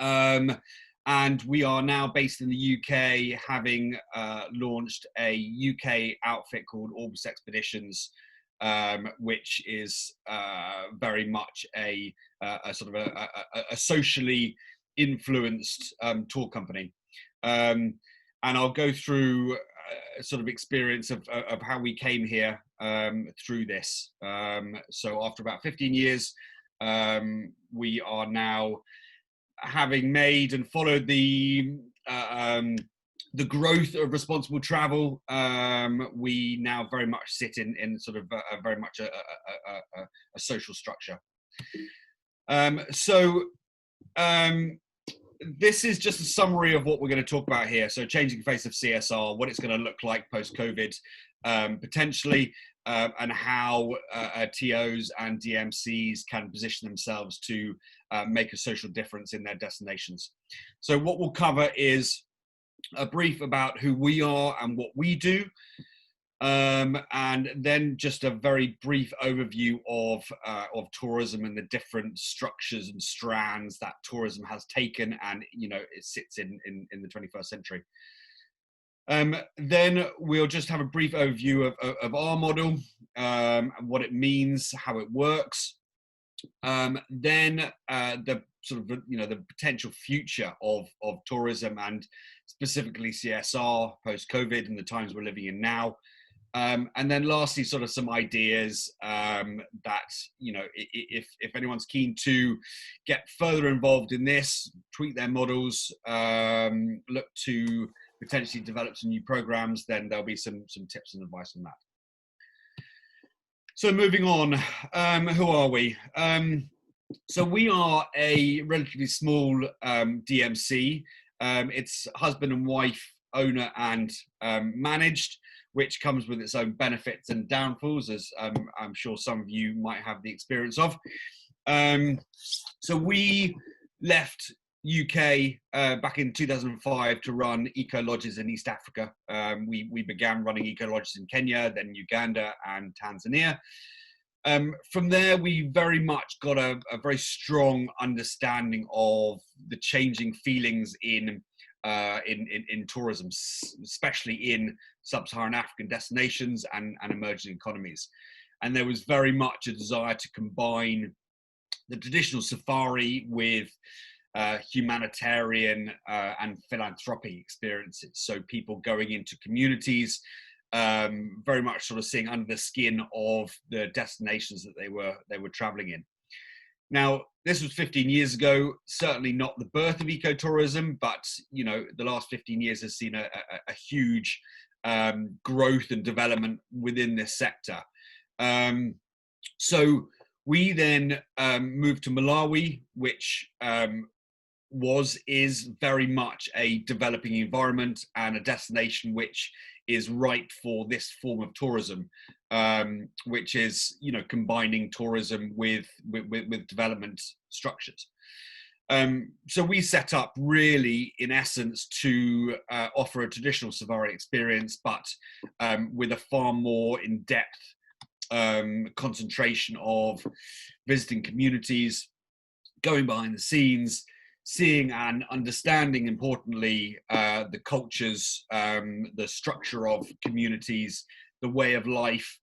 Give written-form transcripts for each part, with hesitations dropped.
And we are now based in the UK, having launched a UK outfit called Orbis Expeditions, which is very much a sort of a socially influenced tour company. And I'll go through a sort of experience of how we came here through this. So after about 15 years, we are now, having made and followed the growth of responsible travel, we now very much sit in sort of very much a social structure. This is just a summary of what we're going to talk about here. So changing the face of CSR, what it's going to look like post-COVID, potentially, and how TOs and DMCs can position themselves to make a social difference in their destinations. So what we'll cover is a brief about who we are and what we do, and then just a very brief overview of tourism and the different structures and strands that tourism has taken, and it sits in the 21st century. Then we'll just have a brief overview of our model, and what it means, how it works. Then the sort of the potential future of tourism, and specifically CSR post-COVID and the times we're living in now. And then lastly, sort of some ideas that, if anyone's keen to get further involved in this, tweak their models, look to potentially develop some new programs, then there'll be some tips and advice on that. So moving on, who are we? So we are a relatively small DMC. It's husband and wife, owner and managed, which comes with its own benefits and downfalls, as I'm sure some of you might have the experience of. So we left UK back in 2005 to run eco lodges in East Africa. We began running eco lodges in Kenya, then Uganda and Tanzania. From there, we very much got a very strong understanding of the changing feelings in tourism, especially in sub-Saharan African destinations and emerging economies. And there was very much a desire to combine the traditional safari with humanitarian and philanthropy experiences. So people going into communities, very much sort of seeing under the skin of the destinations that they were traveling in. Now, this was 15 years ago, certainly not the birth of ecotourism, but the last 15 years has seen a huge growth and development within this sector. So we then moved to Malawi, which is very much a developing environment and a destination which is right for this form of tourism, which is combining tourism with development structures. So we set up really, in essence, to offer a traditional safari experience, but with a far more in-depth concentration of visiting communities, going behind the scenes, seeing and understanding, importantly, the cultures, the structure of communities, the way of life,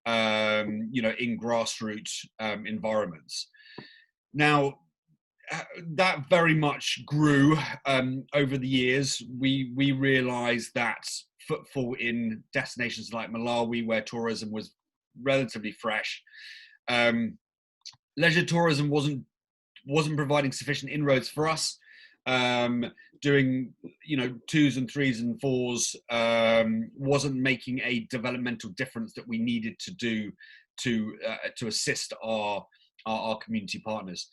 in grassroots environments. Now, that very much grew over the years. We realized that footfall in destinations like Malawi, where tourism was relatively fresh, leisure tourism wasn't providing sufficient inroads for us. Doing twos and threes and fours wasn't making a developmental difference that we needed to do to assist our community partners.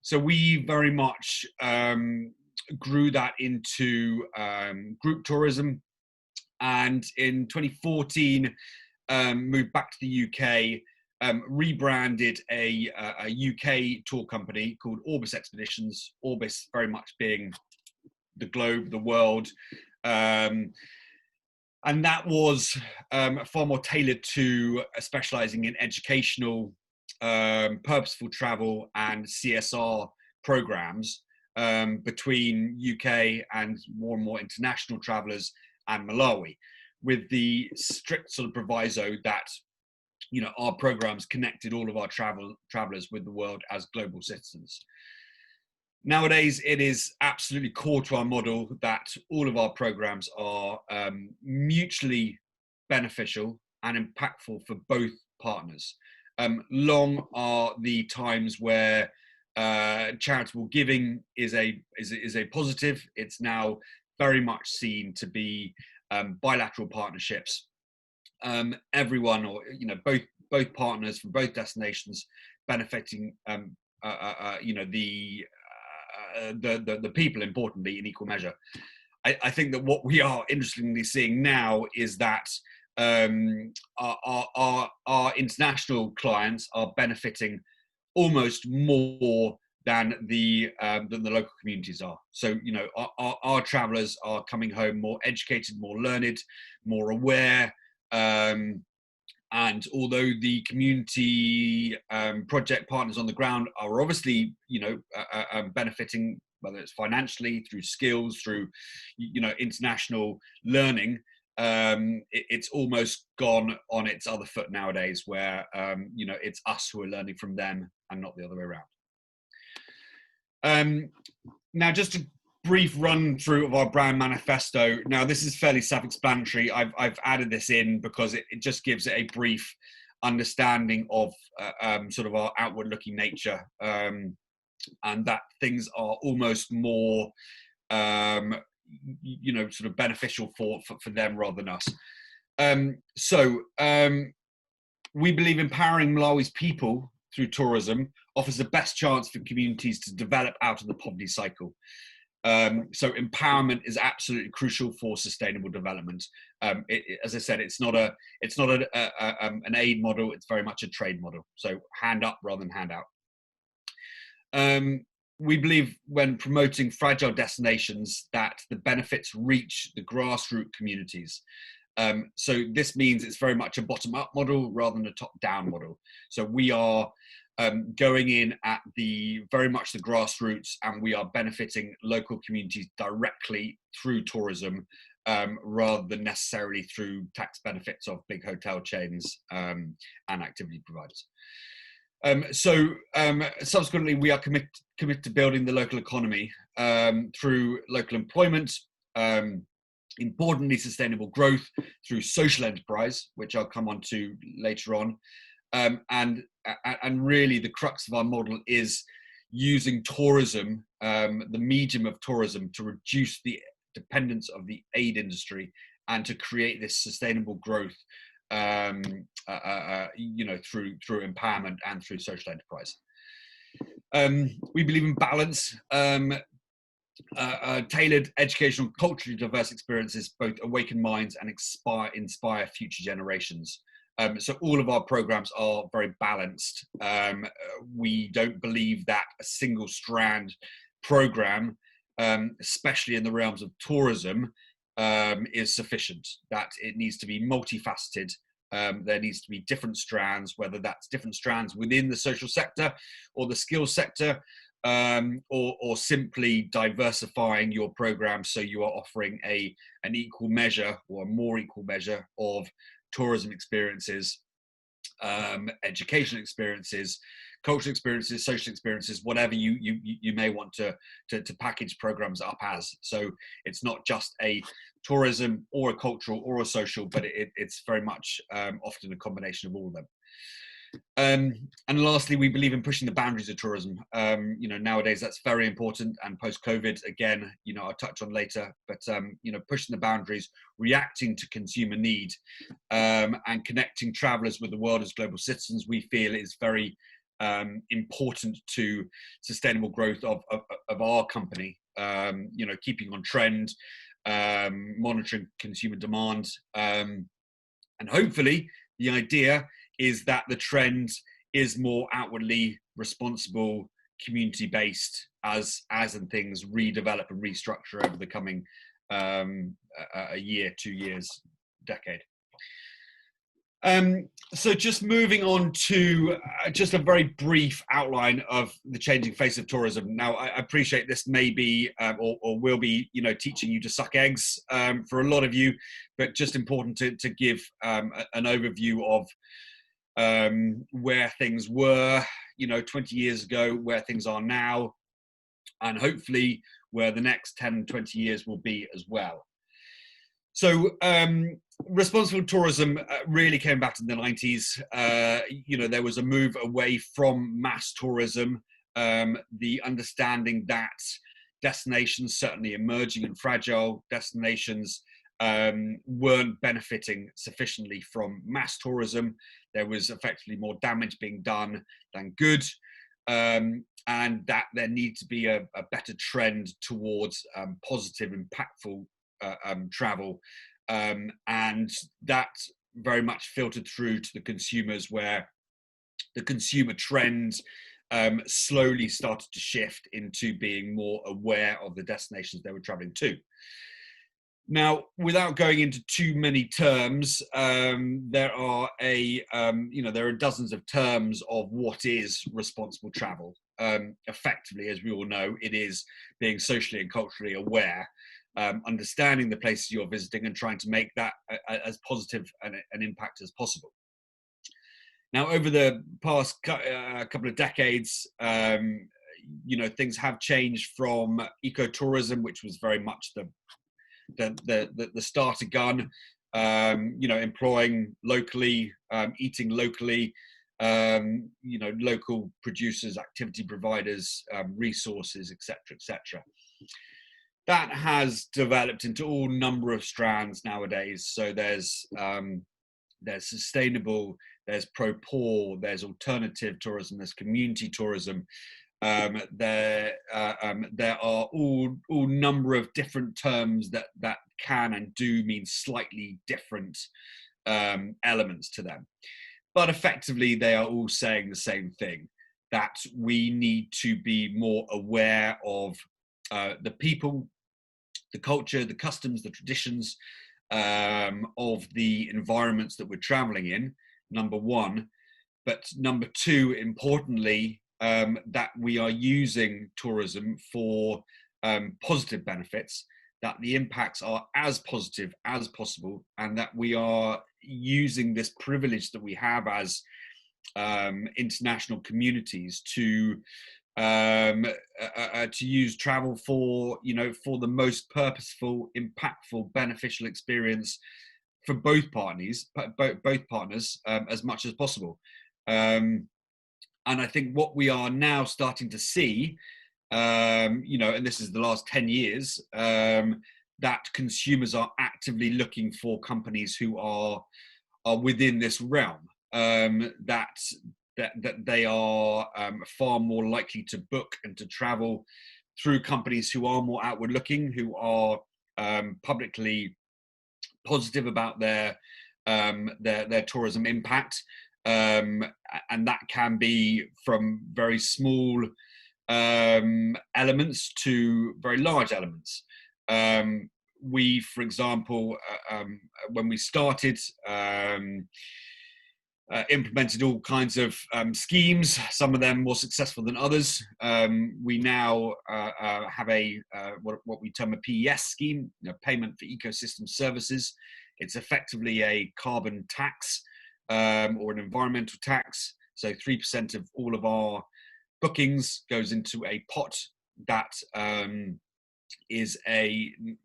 So we very much grew that into group tourism, and in 2014 moved back to the UK. Rebranded a UK tour company called Orbis Expeditions, Orbis very much being the globe, the world. And that was far more tailored to specializing in educational, purposeful travel and CSR programs, between UK and more international travellers and Malawi, with the strict sort of proviso that, you know, our programs connected all of our travellers with the world as global citizens. Nowadays, it is absolutely core to our model that all of our programs are mutually beneficial and impactful for both partners. Long are the times where charitable giving is a positive. It's now very much seen to be bilateral partnerships. Everyone, or you know, both partners from both destinations benefiting, you know, the people, importantly, in equal measure. I think that what we are interestingly seeing now is that our international clients are benefiting almost more than the local communities are. So, you know, our travellers are coming home more educated, more learned, more aware. And although the community project partners on the ground are obviously, you know, benefiting, whether it's financially, through skills, through, you know, international learning, it's almost gone on its other foot nowadays, where, you know, it's us who are learning from them and not the other way around. Now, just a brief run through of our brand manifesto. Now, this is fairly self-explanatory. I've added this in because it just gives it a brief understanding of sort of our outward-looking nature, and that things are almost more, you know, sort of beneficial for them rather than us. We believe empowering Malawi's people through tourism offers the best chance for communities to develop out of the poverty cycle. So empowerment is absolutely crucial for sustainable development. As I said, it's not an aid model; it's very much a trade model. So hand up rather than hand out. We believe when promoting fragile destinations that the benefits reach the grassroots communities. So this means it's very much a bottom-up model rather than a top-down model. So we are going in at very much the grassroots, and we are benefiting local communities directly through tourism, rather than necessarily through tax benefits of big hotel chains and activity providers. Subsequently, we are committed to building the local economy through local employment, importantly sustainable growth through social enterprise, which I'll come on to later on. And really the crux of our model is using tourism, the medium of tourism, to reduce the dependence of the aid industry and to create this sustainable growth, you know, through empowerment and through social enterprise. We believe in balance. Tailored educational, culturally diverse experiences both awaken minds and inspire future generations. So all of our programs are very balanced. We don't believe that a single strand program, especially in the realms of tourism, is sufficient. That it needs to be multifaceted. There needs to be different strands, whether that's different strands within the social sector or the skills sector, or simply diversifying your program so you are offering an equal measure or a more equal measure of tourism experiences, educational experiences, cultural experiences, social experiences, whatever you may want to package programs up as. So it's not just a tourism or a cultural or a social, but it's very much often a combination of all of them. And lastly, we believe in pushing the boundaries of tourism. You know, nowadays that's very important, and post-COVID, again, you know, I'll touch on later, but you know, pushing the boundaries, reacting to consumer need, and connecting travelers with the world as global citizens, we feel is very important to sustainable growth of our company. You know, keeping on trend, monitoring consumer demand, and hopefully the idea is that the trend is more outwardly responsible, community-based, as and things redevelop and restructure over the coming a year, 2 years, decade. So just moving on to just a very brief outline of the changing face of tourism. Now, I appreciate this may be or will be, teaching you to suck eggs for a lot of you, but just important to give an overview of where things were, 20 years ago, where things are now, and hopefully where the next 10, 20 years will be as well. So responsible tourism really came back in the 90s. There was a move away from mass tourism, the understanding that destinations, certainly emerging and fragile destinations, weren't benefiting sufficiently from mass tourism. There was effectively more damage being done than good. And that there needs to be a better trend towards positive, impactful travel, and that very much filtered through to the consumers, where the consumer trend slowly started to shift into being more aware of the destinations they were traveling to. Now, without going into too many terms, there are dozens of terms of what is responsible travel. Effectively, as we all know, it is being socially and culturally aware, understanding the places you're visiting and trying to make that as positive an impact as possible. Now, over the past couple of decades, things have changed from ecotourism, which was very much the starter gun, employing locally, eating locally, local producers, activity providers, resources, etc. That has developed into all number of strands nowadays. So there's sustainable, there's pro-poor, there's alternative tourism, there's community tourism. There are all number of different terms that can and do mean slightly different elements to them, but effectively they are all saying the same thing, that we need to be more aware of the people, the culture, the customs, the traditions of the environments that we're traveling in, number one, but number two, importantly, that we are using tourism for positive benefits, that the impacts are as positive as possible, and that we are using this privilege that we have as international communities to use travel for the most purposeful, impactful, beneficial experience for both partners, as much as possible. And I think what we are now starting to see, and this is the last 10 years, that consumers are actively looking for companies who are within this realm, that they are far more likely to book and to travel through companies who are more outward looking, who are publicly positive about their tourism impact. And that can be from very small elements to very large elements. We, for example, when we started, implemented all kinds of schemes, some of them more successful than others. We now have what we term a PES scheme, Payment for Ecosystem Services. It's effectively a carbon tax, or an environmental tax. So 3% of all of our bookings goes into a pot that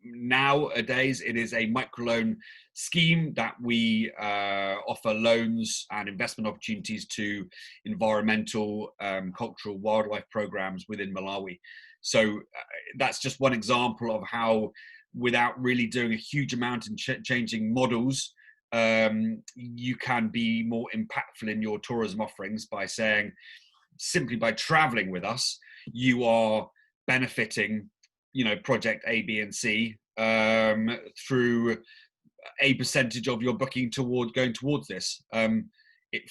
nowadays it is a microloan scheme that we offer loans and investment opportunities to environmental, cultural, wildlife programs within Malawi. So that's just one example of how, without really doing a huge amount in changing models, you can be more impactful in your tourism offerings by saying, simply by traveling with us, you are benefiting, project A, B, and C through a percentage of your booking going towards this.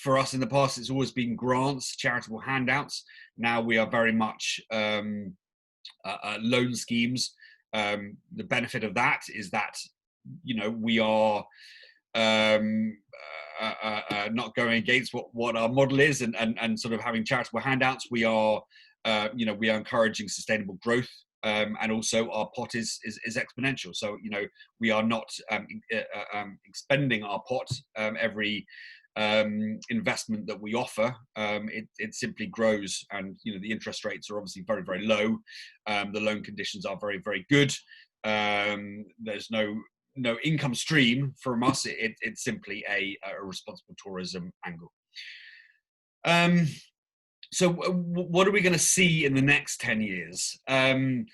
For us in the past, it's always been grants, charitable handouts. Now we are very much loan schemes. The benefit of that is that, we are not going against what our model is, and sort of having charitable handouts. We are, we are encouraging sustainable growth, and also our pot is exponential. So we are not expending our pot every investment that we offer. It simply grows, and the interest rates are obviously very, very low. The loan conditions are very, very good. There's no income stream from us. It's simply a responsible tourism angle. So what are we going to see in the next 10 years? The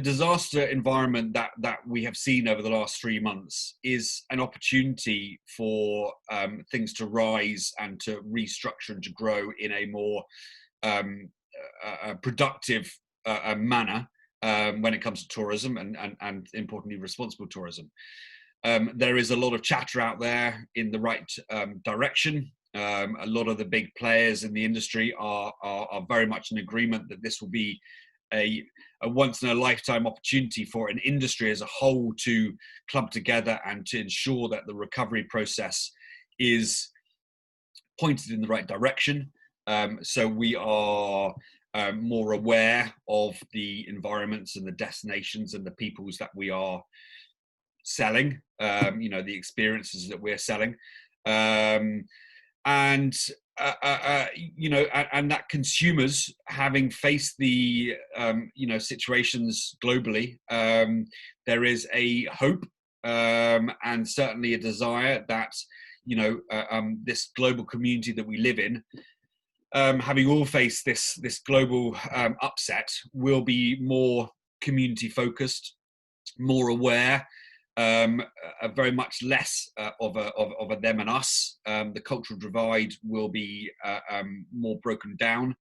disaster environment that we have seen over the last 3 months is an opportunity for things to rise and to restructure and to grow in a more productive manner when it comes to tourism, and importantly, responsible tourism. There is a lot of chatter out there in the right direction. A lot of the big players in the industry are very much in agreement that this will be a once in a lifetime opportunity for an industry as a whole to club together and to ensure that the recovery process is pointed in the right direction. So we are more aware of the environments and the destinations and the peoples that we are selling, the experiences that we're selling. And that consumers, having faced the situations globally, there is a hope and certainly a desire that this global community that we live in, having all faced this global upset, will be more community focused, more aware. Very much less of a them and us. The cultural divide will be more broken down,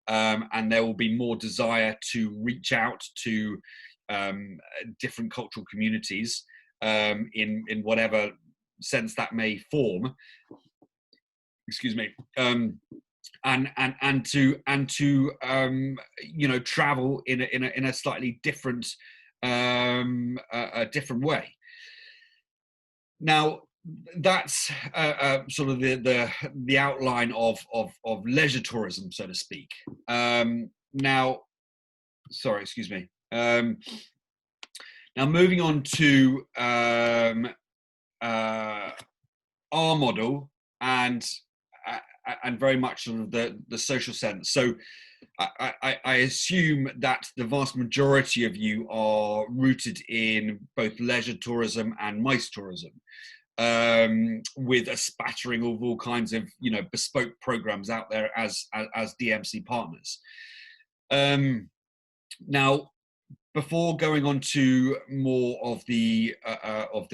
and there will be more desire to reach out to different cultural communities in whatever sense that may form. Excuse me. And to travel in a slightly different a different way. Now, that's sort of the outline of leisure tourism, so to speak. Now, sorry, excuse me. Now, moving on to our model and very much sort of the social sense. So I assume that the vast majority of you are rooted in both leisure tourism and MICE tourism, with a spattering of all kinds of bespoke programs out there as DMC partners. Now, before going on to more of the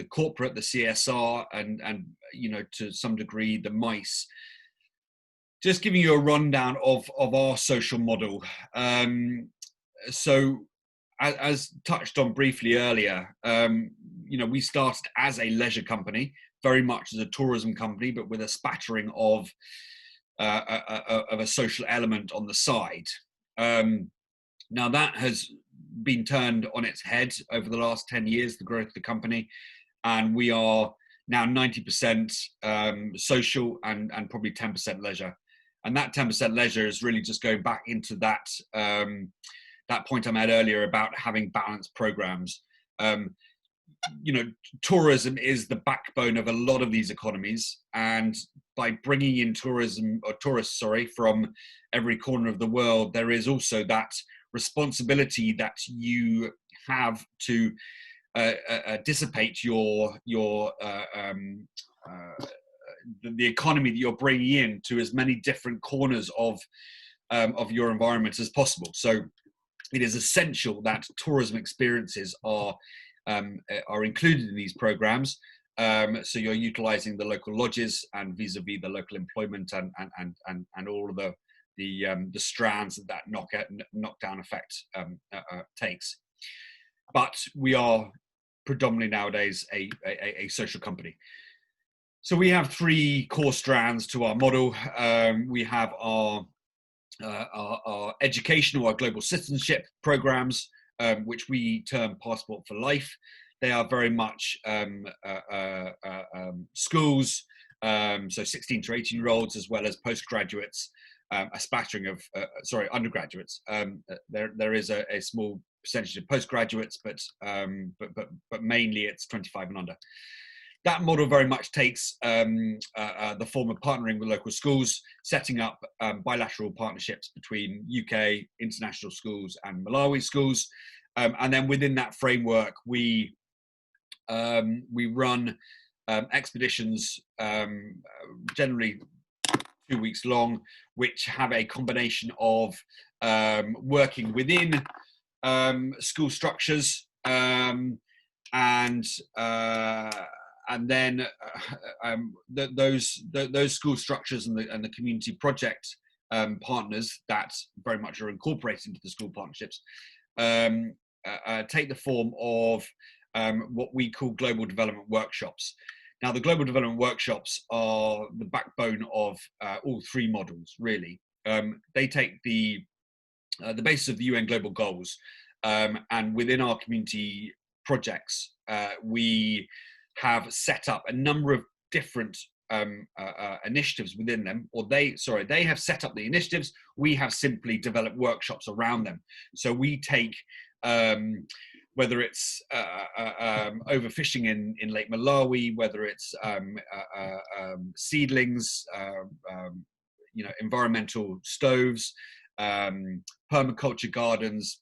corporate, the CSR, and to some degree the MICE, just giving you a rundown of our social model. So, as touched on briefly earlier, we started as a leisure company, very much as a tourism company, but with a spattering of a social element on the side. Now that has been turned on its head over the last 10 years, the growth of the company, and we are now 90% social and probably 10% leisure. And that 10% leisure is really just going back into that that point I made earlier about having balanced programs. Tourism is the backbone of a lot of these economies, and by bringing in tourists from every corner of the world, there is also that responsibility that you have to dissipate the economy that you're bringing in to as many different corners of your environment as possible. So it is essential that tourism experiences are included in these programs. So you're utilizing the local lodges and vis-a-vis the local employment and all of the strands that knockdown effect takes. But we are predominantly nowadays a social company. So we have 3 core strands to our model. We have our educational, our global citizenship programs, which we term Passport for Life. they are very much schools, so 16 to 18-year-olds, as well as postgraduates, a splattering of, undergraduates. There is a small percentage of postgraduates, but mainly it's 25 and under. That model very much takes the form of partnering with local schools, setting up bilateral partnerships between UK international schools and Malawi schools. And then within that framework, we run expeditions, generally 2 weeks long, which have a combination of working within school structures, and then those school structures and the community project partners that very much are incorporated into the school partnerships take the form of what we call global development workshops. Now, the global development workshops are the backbone of all three models, really. They take the basis of the UN Global Goals, and within our community projects, we have set up a number of different initiatives within them, or they have set up the initiatives. We have simply developed workshops around them. So we take whether it's overfishing in Lake Malawi, whether it's seedlings, environmental stoves, permaculture gardens,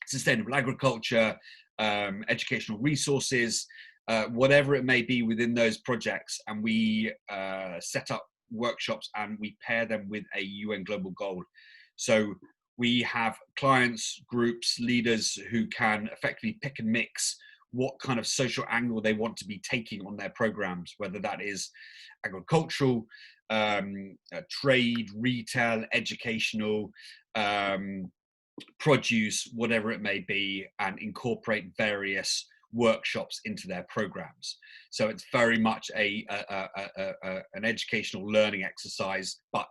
sustainable agriculture, educational resources, whatever it may be within those projects, and we set up workshops and we pair them with a UN global goal. So we have clients, groups, leaders who can effectively pick and mix what kind of social angle they want to be taking on their programs, whether that is agricultural, trade, retail, educational, produce, whatever it may be, and incorporate various workshops into their programs. So it's very much an educational learning exercise, but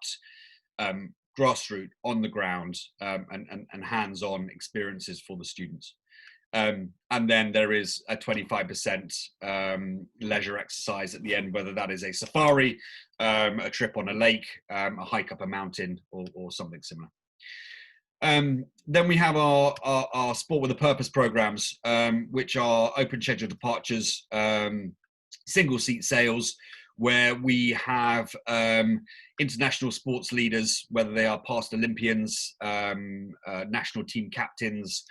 grassroots, on the ground, and hands-on experiences for the students. And then there is a 25% leisure exercise at the end, whether that is a safari, a trip on a lake, a hike up a mountain, or something similar. Then we have our Sport with a Purpose programs, which are open schedule departures, single seat sales, where we have international sports leaders, whether they are past Olympians, national team captains,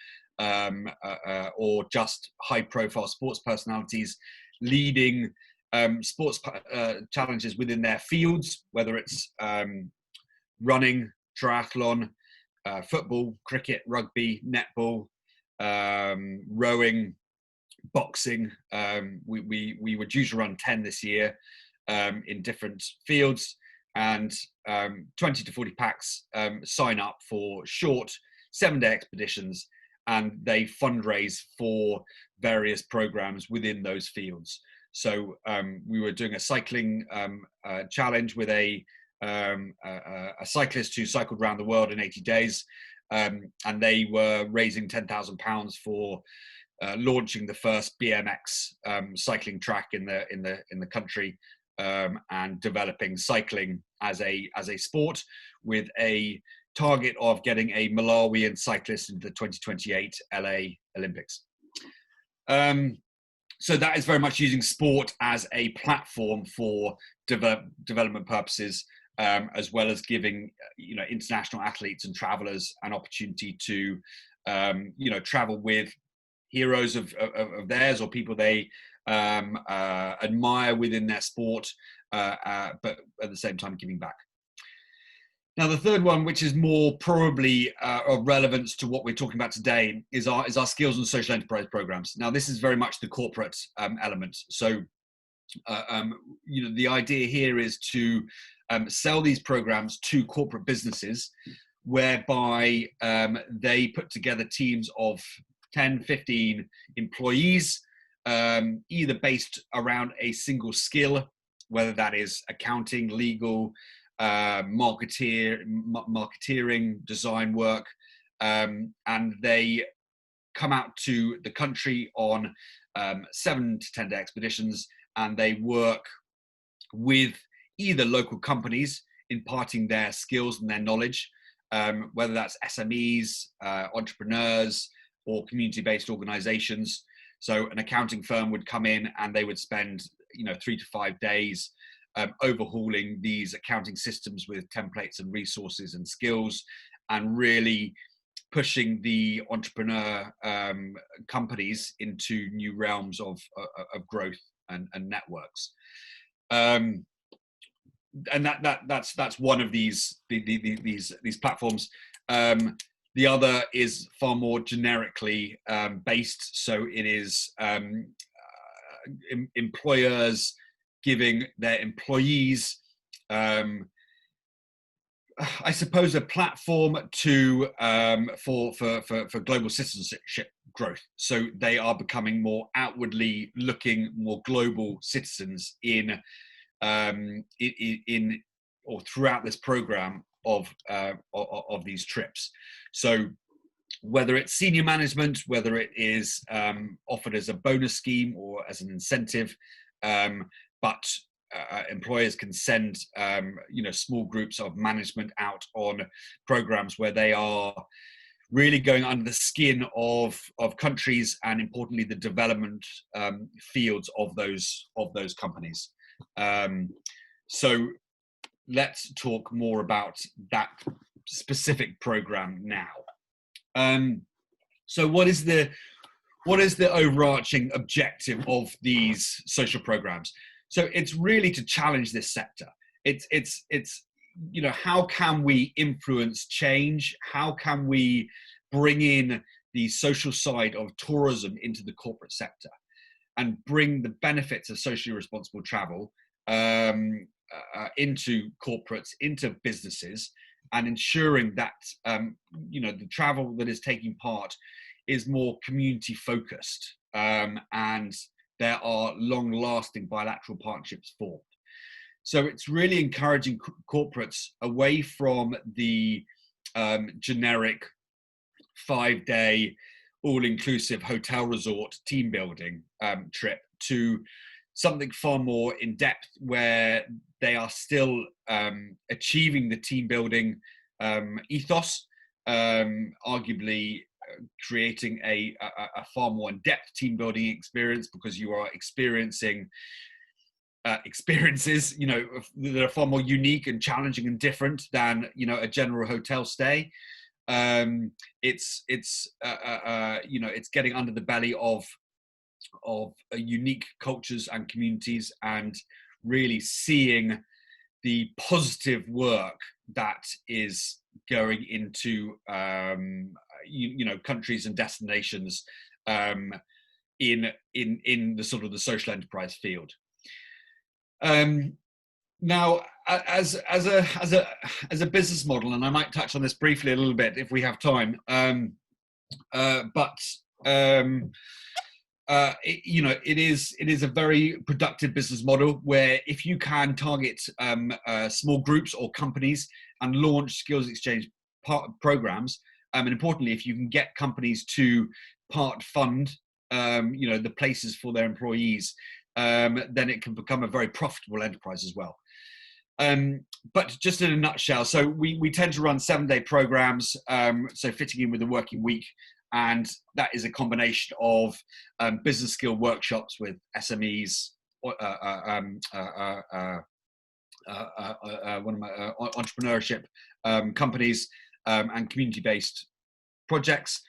or just high profile sports personalities, leading sports challenges within their fields, whether it's running, triathlon, football, cricket, rugby, netball, rowing, boxing. We were due to run 10 this year in different fields, and 20 to 40 packs sign up for short 7-day expeditions, and they fundraise for various programs within those fields. So we were doing a cycling challenge with a cyclist who cycled around the world in 80 days, and they were raising £10,000 for launching the first BMX cycling track in the country, and developing cycling as a sport, with a target of getting a Malawian cyclist into the 2028 LA Olympics. So that is very much using sport as a platform for development purposes, as well as giving international athletes and travelers an opportunity to travel with heroes of theirs, or people they admire within their sport, but at the same time giving back. Now, the third one, which is more probably of relevance to what we're talking about today, is our skills and social enterprise programs. Now, this is very much the corporate element. So, the idea here is to sell these programs to corporate businesses, whereby they put together teams of 10, 15 employees, either based around a single skill, whether that is accounting, legal, marketeering, design work, and they come out to the country on 7 to 10 day expeditions, and they work with either local companies imparting their skills and their knowledge, whether that's SMEs, entrepreneurs, or community-based organizations. So an accounting firm would come in and they would spend 3 to 5 days overhauling these accounting systems with templates and resources and skills, and really pushing the entrepreneur companies into new realms of growth and networks. And that's one of these platforms. The other is far more generically based, so it is employers giving their employees, I suppose, a platform to for global citizenship growth. So they are becoming more outwardly looking, more global citizens in or throughout this program of these trips. So whether it's senior management, whether it is offered as a bonus scheme or as an incentive, but employers can send small groups of management out on programs where they are really going under the skin of countries, and importantly the development fields of those companies. So let's talk more about that specific program now. So what is the overarching objective of these social programs? So it's really to challenge this sector. It's how can we influence change? How can we bring in the social side of tourism into the corporate sector and bring the benefits of socially responsible travel into corporates, into businesses, and ensuring that the travel that is taking part is more community focused, and there are long-lasting bilateral partnerships formed. So it's really encouraging corporates away from the generic 5-day all-inclusive hotel resort team building trip to something far more in depth, where they are still achieving the team building ethos, arguably creating a far more in-depth team building experience, because you are experiencing experiences that are far more unique and challenging and different than a general hotel stay. It's getting under the belly of unique cultures and communities, and really seeing the positive work that is going into countries and destinations in the sort of the social enterprise field. Now, as a business model, and I might touch on this briefly a little bit if we have time, it is a very productive business model, where if you can target small groups or companies and launch skills exchange programs, and importantly, if you can get companies to part fund the places for their employees, then it can become a very profitable enterprise as well. But just in a nutshell, so we tend to run 7-day programs, so fitting in with the working week, and that is a combination of business skill workshops with SMEs, entrepreneurship companies, and community-based projects.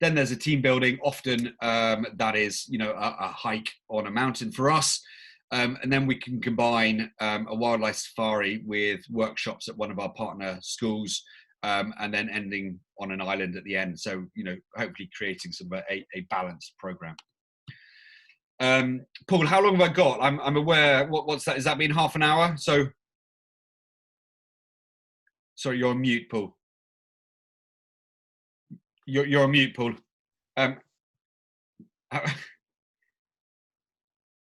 Then there's a team building, often that is a hike on a mountain for us. And then we can combine a wildlife safari with workshops at one of our partner schools, and then ending on an island at the end. So, hopefully creating some a balanced program. Paul, how long have I got? I'm aware. What's that? Has that been half an hour? So, sorry, you're on mute, Paul. You're on mute, Paul. Have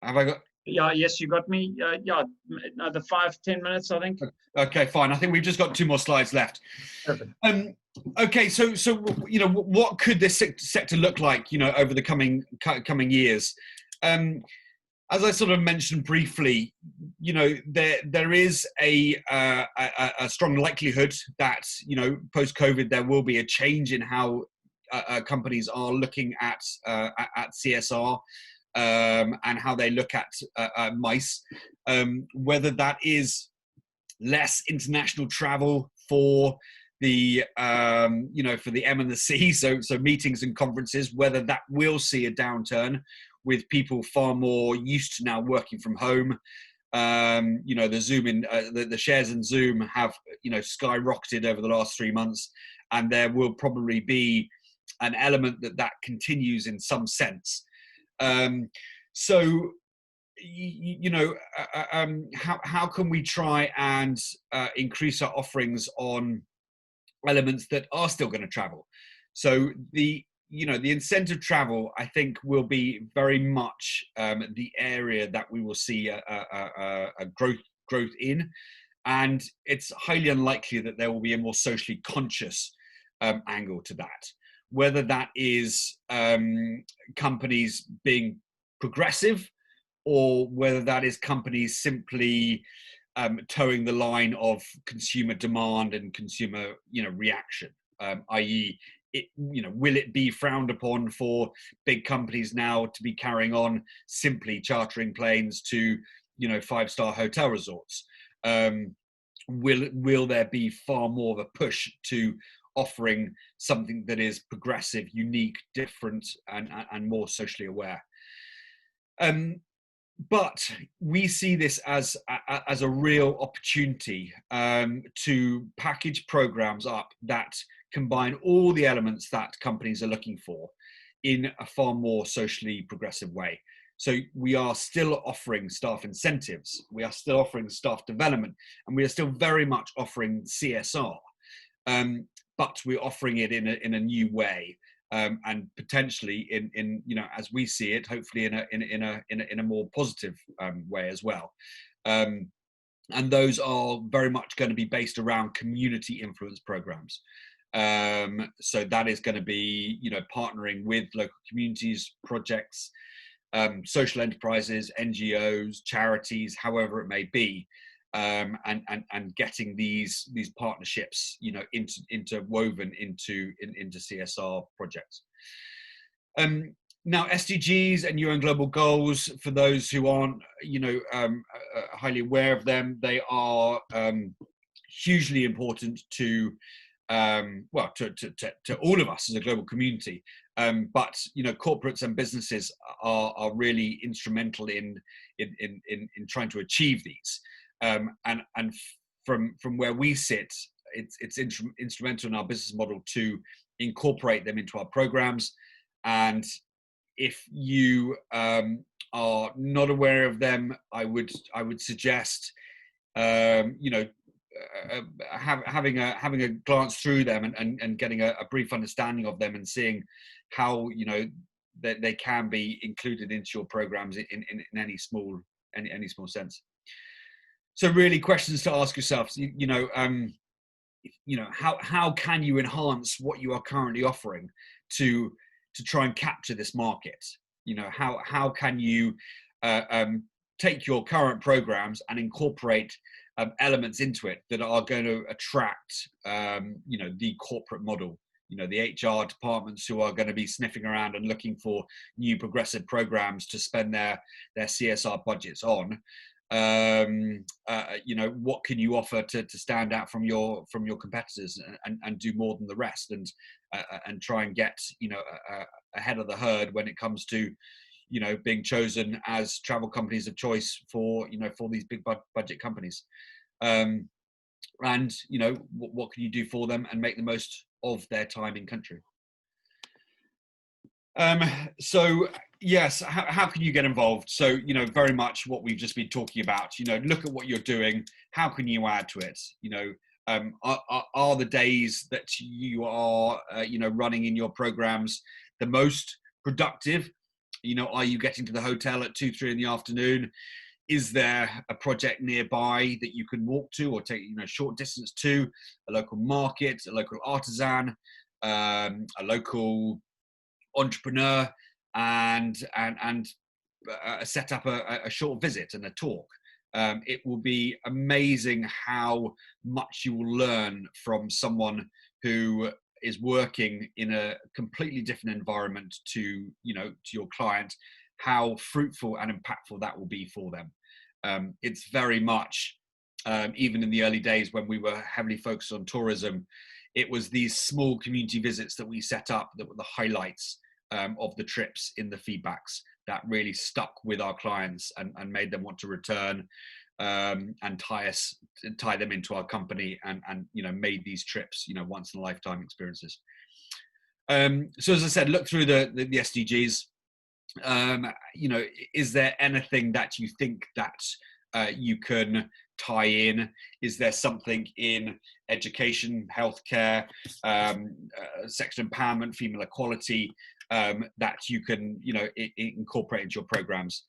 I got? Yeah, yes, you got me. Yeah, another 5-10 minutes, I think. Okay, fine. I think we've just got 2 more slides left. Perfect. Okay, so what could this sector look like, over the coming years? As I sort of mentioned briefly, there is a strong likelihood that post-COVID there will be a change in how companies are looking at CSR, and how they look at mice. Whether that is less international travel for the for the M and the C, so meetings and conferences, whether that will see a downturn with people far more used to now working from home. The Zoom the shares in Zoom have skyrocketed over the last 3 months, and there will probably be an element that continues in some sense. How can we try and increase our offerings on elements that are still going to travel? So the incentive travel, I think, will be very much the area that we will see a growth in, and it's highly unlikely that there will be a more socially conscious angle to that. Whether that is companies being progressive, or whether that is companies simply towing the line of consumer demand and consumer reaction, i.e., will it be frowned upon for big companies now to be carrying on simply chartering planes to 5-star hotel resorts? Will there be far more of a push to offering something that is progressive, unique, different, and more socially aware? But we see this as a real opportunity to package programs up that combine all the elements that companies are looking for in a far more socially progressive way. So we are still offering staff incentives, we are still offering staff development, and we are still very much offering CSR, but we're offering it in a new way. And potentially in as we see it, hopefully in a more positive way as well. And those are very much going to be based around community influence programs. So that is going to be partnering with local communities, projects, social enterprises, NGOs, charities, however it may be. And getting these partnerships, interwoven into CSR projects. Now, SDGs and UN Global Goals, for those who aren't, highly aware of them, they are hugely important to all of us as a global community. But corporates and businesses are really instrumental in trying to achieve these. And from where we sit, it's instrumental in our business model to incorporate them into our programs. And if you are not aware of them, I would suggest having a glance through them and getting a brief understanding of them, and seeing how that they can be included into your programs in any small sense. So really, questions to ask yourselves, how can you enhance what you are currently offering to try and capture this market? How can you take your current programs and incorporate elements into it that are going to attract, the corporate model, the HR departments who are going to be sniffing around and looking for new progressive programs to spend their CSR budgets on. What can you offer to stand out from your competitors and do more than the rest, and try and get ahead of the herd when it comes to being chosen as travel companies of choice for these big budget companies. And what can you do for them and make the most of their time in country? So yes, how can you get involved? So very much what we've just been talking about. Look at what you're doing. How can you add to it? Are the days that you are running in your programs the most productive? Are you getting to the hotel at 2-3 in the afternoon? Is there a project nearby that you can walk to or take, short distance to, a local market, a local artisan, a local entrepreneur, and set up a short visit and a talk. It will be amazing how much you will learn from someone who is working in a completely different environment to your client, how fruitful and impactful that will be for them. It's very much, even in the early days when we were heavily focused on tourism, it was these small community visits that we set up that were the highlights of the trips in the feedbacks that really stuck with our clients and made them want to return, and tie them into our company, and made these trips once in a lifetime experiences. So as I said, look through the SDGs. Is there anything that you think that you can tie in? Is there something in education, healthcare, sexual empowerment, female equality, that you can incorporate into your programs?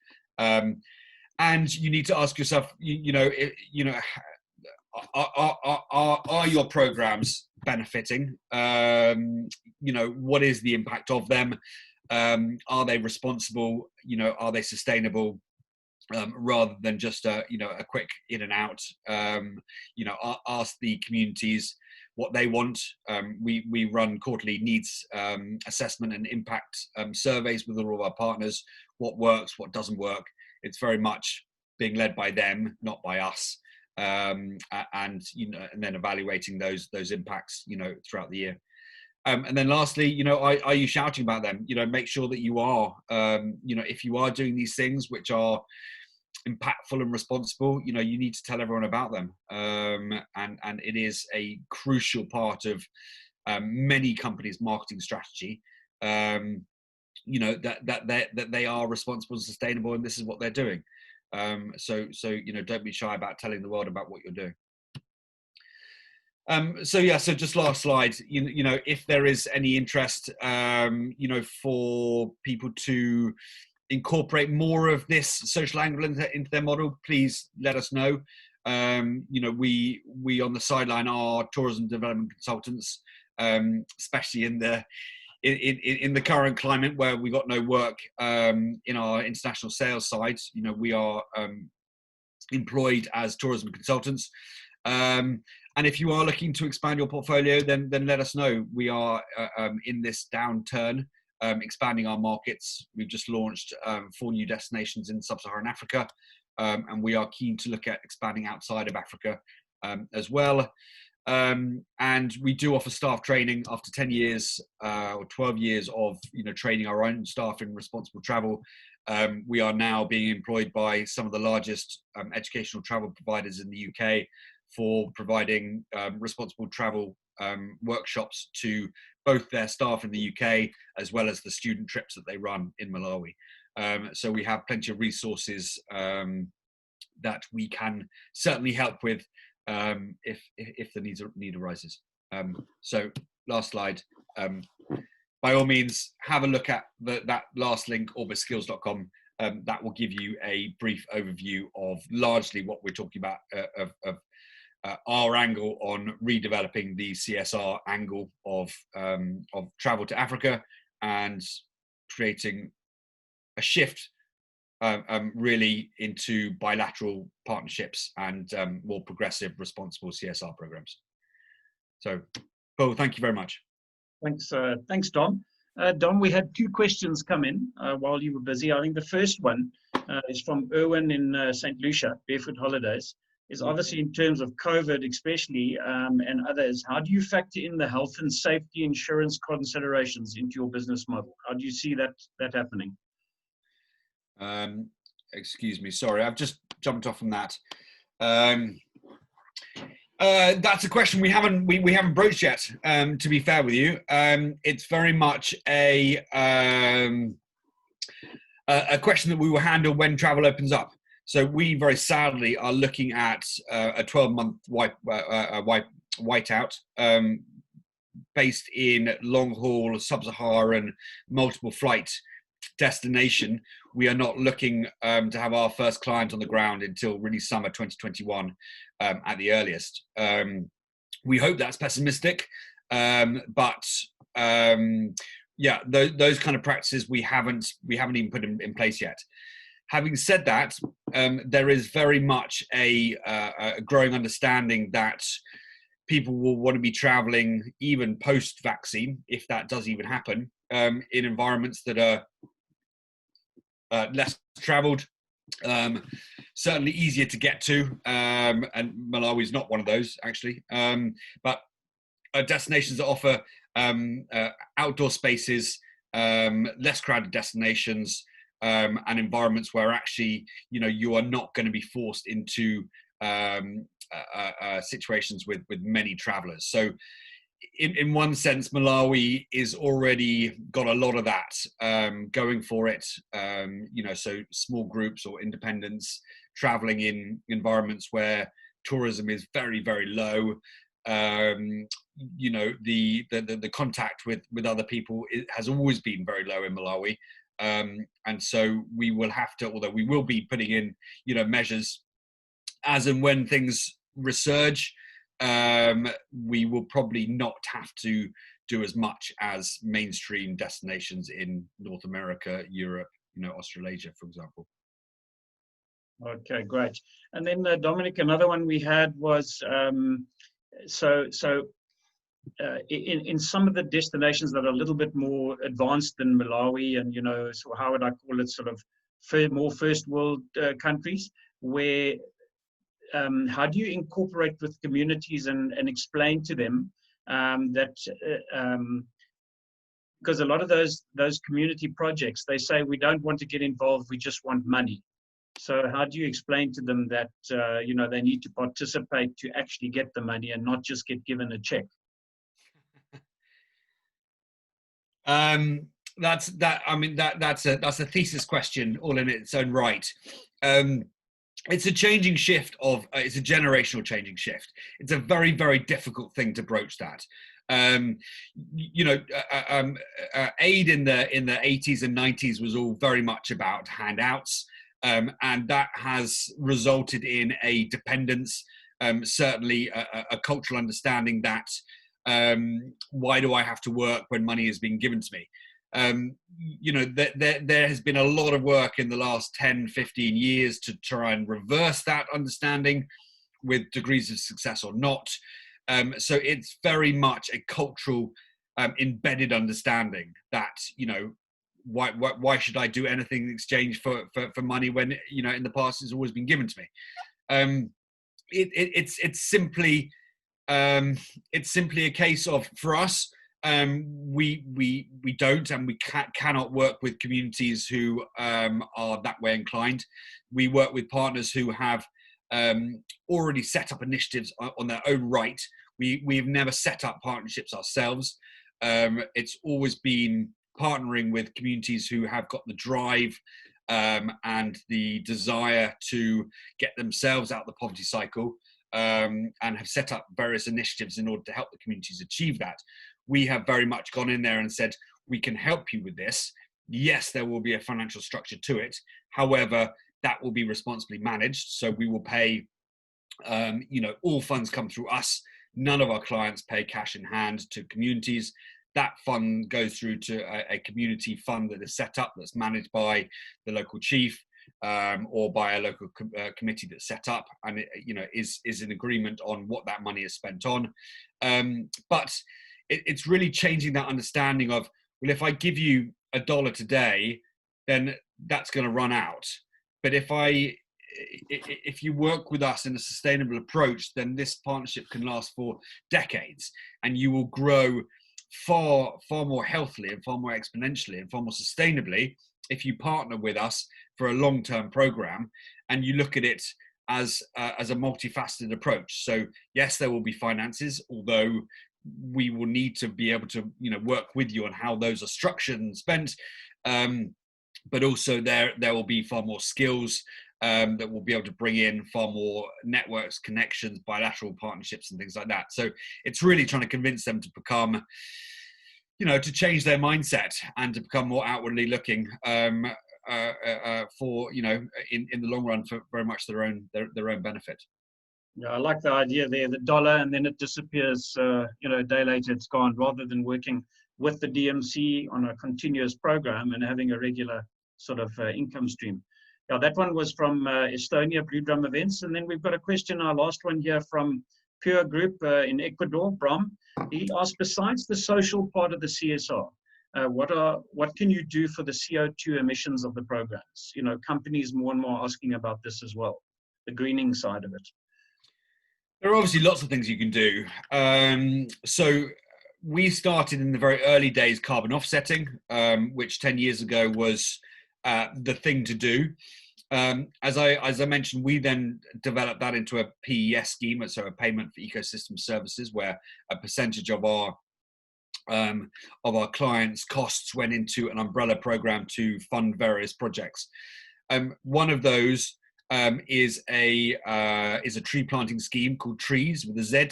And you need to ask yourself, are your programs benefiting? What is the impact of them? Are they responsible? Are they sustainable? Rather than just a quick in and out. Ask the communities what they want. We run quarterly needs assessment and impact surveys with all of our partners. What works, what doesn't work. It's very much being led by them, not by us. And then evaluating those impacts throughout the year. And then lastly, are you shouting about them? Make sure that you are, if you are doing these things which are impactful and responsible, you need to tell everyone about them. And it is a crucial part of many companies' marketing strategy, that they are responsible and sustainable, and this is what they're doing. So don't be shy about telling the world about what you're doing. So just last slide, if there is any interest, for people to incorporate more of this social angle into their model, please let us know. We on the sideline are tourism development consultants, especially in the current climate where we got no work in our international sales side. We are employed as tourism consultants. And if you are looking to expand your portfolio, then let us know. We are in this downturn, expanding our markets. We've just launched 4 new destinations in sub-Saharan Africa, and we are keen to look at expanding outside of Africa as well. And we do offer staff training after 10 years or 12 years of training our own staff in responsible travel. We are now being employed by some of the largest educational travel providers in the UK for providing responsible travel workshops to both their staff in the UK as well as the student trips that they run in Malawi. So we have plenty of resources that we can certainly help with if the need arises. So last slide. By all means, have a look at that last link, orbitskills.com. That will give you a brief overview of largely what we're talking about of our angle on redeveloping the CSR angle of travel to Africa and creating a shift really into bilateral partnerships and more progressive, responsible CSR programs. So, Paul, thank you very much. Thanks, Dom. Dom, we had 2 questions come in while you were busy. I think the first one is from Erwin in St. Lucia, Barefoot Holidays. Is obviously in terms of COVID especially, and others, how do you factor in the health and safety insurance considerations into your business model? How do you see that happening? Excuse me, sorry, I've just jumped off from that. That's a question we haven't broached yet, to be fair with you. It's very much a question that we will handle when travel opens up. So we very sadly are looking at a 12-month whiteout based in long-haul, sub-Saharan, multiple flight destination, we are not looking to have our first client on the ground until really summer 2021 at the earliest. We hope that's pessimistic, but yeah, those kind of practices we haven't even put in place yet. Having said that, there is very much a growing understanding that people will want to be traveling even post-vaccine, if that does even happen, in environments that are less traveled, certainly easier to get to, and Malawi is not one of those, actually, but destinations that offer outdoor spaces, less crowded destinations, and environments where actually, you are not going to be forced into situations with many travelers. So in one sense, Malawi is already got a lot of that going for it. So small groups or independents traveling in environments where tourism is very, very low. The contact with other people has always been very low in Malawi. And so we will have to, although we will be putting in, measures as and when things resurge, we will probably not have to do as much as mainstream destinations in North America, Europe, Australasia, for example. Okay, great. And then Dominic, another one we had was in some of the destinations that are a little bit more advanced than Malawi, and so how would I call it, sort of more first world countries, where how do you incorporate with communities and explain to them that because a lot of those community projects, they say we don't want to get involved, we just want money. So how do you explain to them that they need to participate to actually get the money and not just get given a check? That's a thesis question all in its own right. It's a changing shift it's a generational changing shift. It's a very, very difficult thing to broach that. Aid in the 80s and 90s was all very much about handouts, and that has resulted in a dependence, certainly a cultural understanding that why do I have to work when money is being given to me? There has been a lot of work in the last 10, 15 years to try and reverse that understanding, with degrees of success or not. So it's very much a cultural embedded understanding that, why should I do anything in exchange for money when, in the past it's always been given to me? It's simply a case of, for us, we don't, and we cannot work with communities who are that way inclined. We work with partners who have already set up initiatives on their own right. We've never set up partnerships ourselves. It's always been partnering with communities who have got the drive and the desire to get themselves out of the poverty cycle, and have set up various initiatives in order to help the communities achieve that. We have very much gone in there and said, we can help you with this. Yes, there will be a financial structure to it. However, that will be responsibly managed. So we will pay, all funds come through us. None of our clients pay cash in hand to communities. That fund goes through to a community fund that is set up, that's managed by the local chief, or by a local committee that's set up, and is in agreement on what that money is spent on. But it's really changing that understanding of, well, if I give you $1 today, then that's going to run out. But if you work with us in a sustainable approach, then this partnership can last for decades, and you will grow far, far more healthily and far more exponentially and far more sustainably if you partner with us for a long-term program and you look at it as a multifaceted approach. So yes, there will be finances, although we will need to be able to work with you on how those are structured and spent, but also there will be far more skills that we'll be able to bring in, far more networks, connections, bilateral partnerships and things like that. So it's really trying to convince them to become to change their mindset and to become more outwardly looking for, in the long run, for very much their own benefit. Yeah, I like the idea there, the dollar, and then it disappears, a day later it's gone, rather than working with the DMC on a continuous program and having a regular sort of income stream. Yeah, that one was from Estonia, Blue Drum Events. And then we've got a question, our last one here from Pure Group in Ecuador, Bram. He asked, besides the social part of the CSR, what can you do for the CO2 emissions of the programs? Companies more and more asking about this as well, the greening side of it. There are obviously lots of things you can do. So we started in the very early days carbon offsetting, which 10 years ago was the thing to do. As I mentioned, we then developed that into a PES scheme, so a payment for ecosystem services, where a percentage of our clients' costs went into an umbrella program to fund various projects. One of those is a tree planting scheme called Trees with a Z,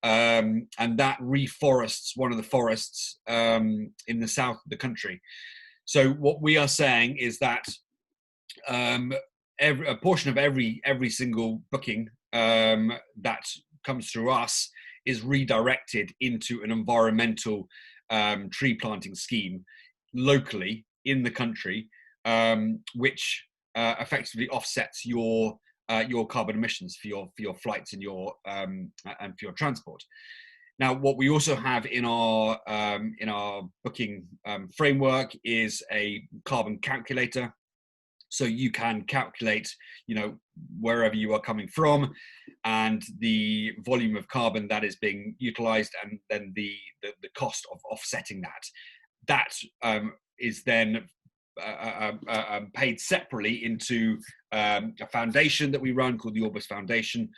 and that reforests one of the forests in the south of the country. So what we are saying is that a portion of every single booking that comes through us is redirected into an environmental tree planting scheme locally in the country, which effectively offsets your carbon emissions for your flights and for your transport. Now, what we also have in our booking framework is a carbon calculator, so you can calculate, wherever you are coming from, and the volume of carbon that is being utilized, and then the cost of offsetting that. That is then paid separately into a foundation that we run called the Orbis Foundation.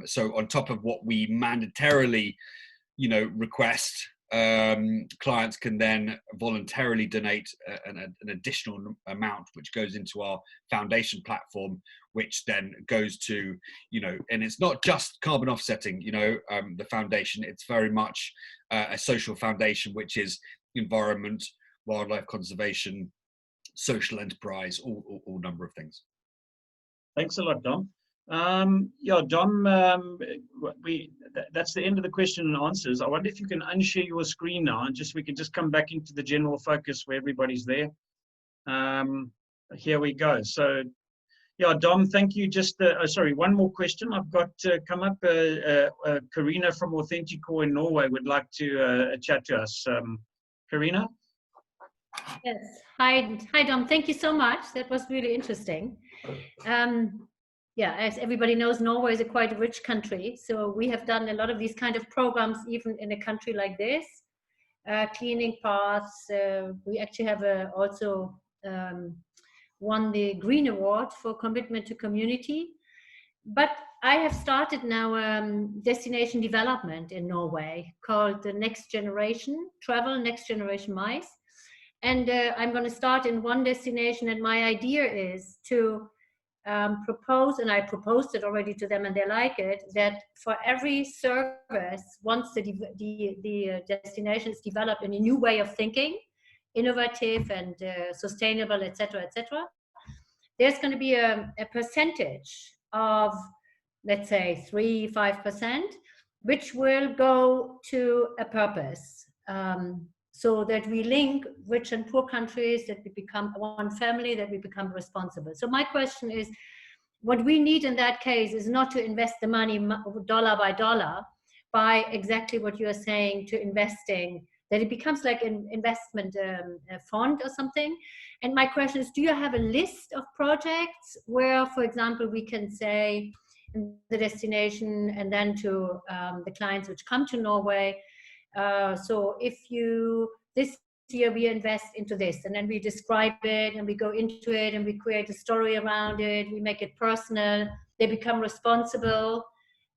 So on top of what we mandatorily, request, clients can then voluntarily donate an additional amount, which goes into our foundation platform, which then goes to, and it's not just carbon offsetting, the foundation, it's very much a social foundation, which is environment, wildlife conservation, social enterprise, all number of things. Thanks a lot, Dom. Dom, that's the end of the question and answers. I wonder if you can unshare your screen now, and we can just come back into the general focus where everybody's there. Here we go. So, Dom, thank you. Just sorry, one more question I've got come up. Karina from Authentico in Norway would like to chat to us. Karina? Yes. Hi, Dom. Thank you so much. That was really interesting. As everybody knows, Norway is a quite rich country. So we have done a lot of these kind of programs, even in a country like this, cleaning paths. We actually have also won the Green Award for commitment to community. But I have started now destination development in Norway called the Next Generation Travel, Next Generation Mice. And I'm going to start in one destination, and my idea is to propose, and I proposed it already to them and they like it, that for every service, once the destination is developed in a new way of thinking, innovative and sustainable, etc., there's going to be a percentage of, let's say, 3-5%, which will go to a purpose. So that we link rich and poor countries, that we become one family, that we become responsible. So my question is, what we need in that case is not to invest the money dollar by dollar, by exactly what you are saying, to investing, that it becomes like an investment fund or something. And my question is, do you have a list of projects where, for example, we can say in the destination and then to the clients which come to Norway, so if this year we invest into this, and then we describe it and we go into it and we create a story around it, we make it personal, they become responsible.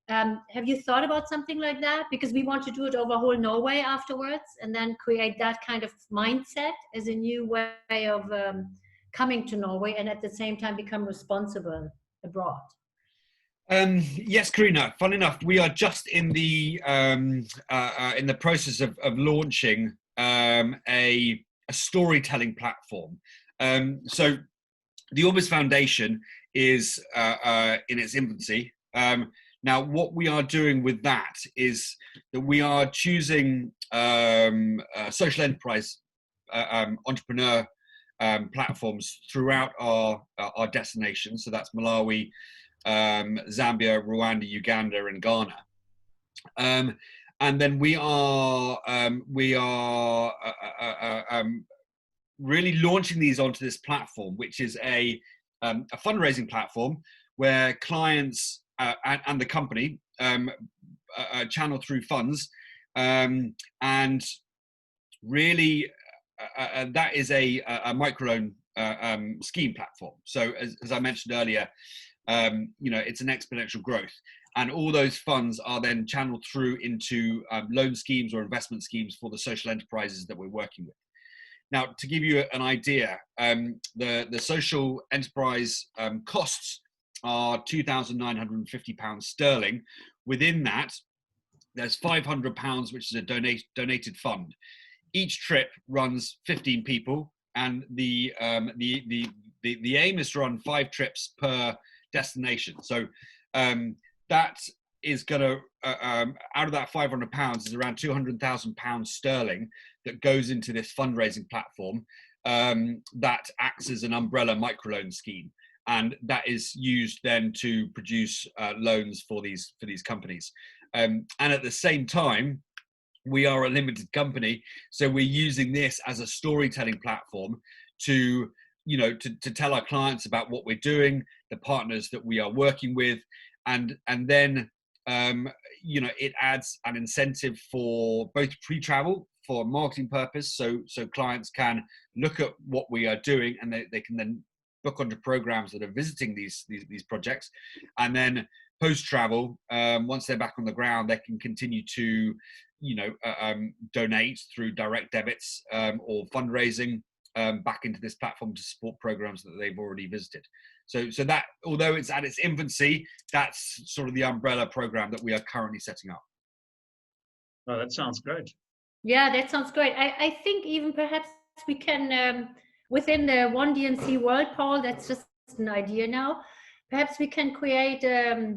Have you thought about something like that? Because we want to do it over whole Norway afterwards, and then create that kind of mindset as a new way of coming to Norway, and at the same time become responsible abroad. Yes, Karina. Fun enough, we are just in the process of launching a storytelling platform. So the Orbis Foundation is in its infancy. Now, what we are doing with that is that we are choosing social enterprise entrepreneur platforms throughout our destinations. So that's Malawi, Zambia, Rwanda, Uganda, and Ghana. And then we are really launching these onto this platform, which is a fundraising platform where clients and the company channel through funds, and really that is a microloan scheme platform. So as I mentioned earlier, it's an exponential growth, and all those funds are then channeled through into loan schemes or investment schemes for the social enterprises that we're working with. Now, to give you an idea, the social enterprise costs are £2,950 sterling. Within that, there's £500, which is a donated fund. Each trip runs 15 people, and the aim is to run 5 trips per destination. So that is going to out of that £500 is around £200,000 sterling that goes into this fundraising platform that acts as an umbrella microloan scheme, and that is used then to produce loans for these companies. And at the same time, we are a limited company, so we're using this as a storytelling platform to tell our clients about what we're doing, the partners that we are working with, and then it adds an incentive for both pre-travel for marketing purpose, so clients can look at what we are doing, and they can then book onto programs that are visiting these projects, and then post-travel, once they're back on the ground, they can continue to donate through direct debits or fundraising back into this platform to support programs that they've already visited. So that, although it's at its infancy, that's sort of the umbrella program that we are currently setting up. Oh, that sounds great. Yeah, that sounds great. I think even perhaps we can, within the One DMC World, Paul, that's just an idea now, perhaps we can create a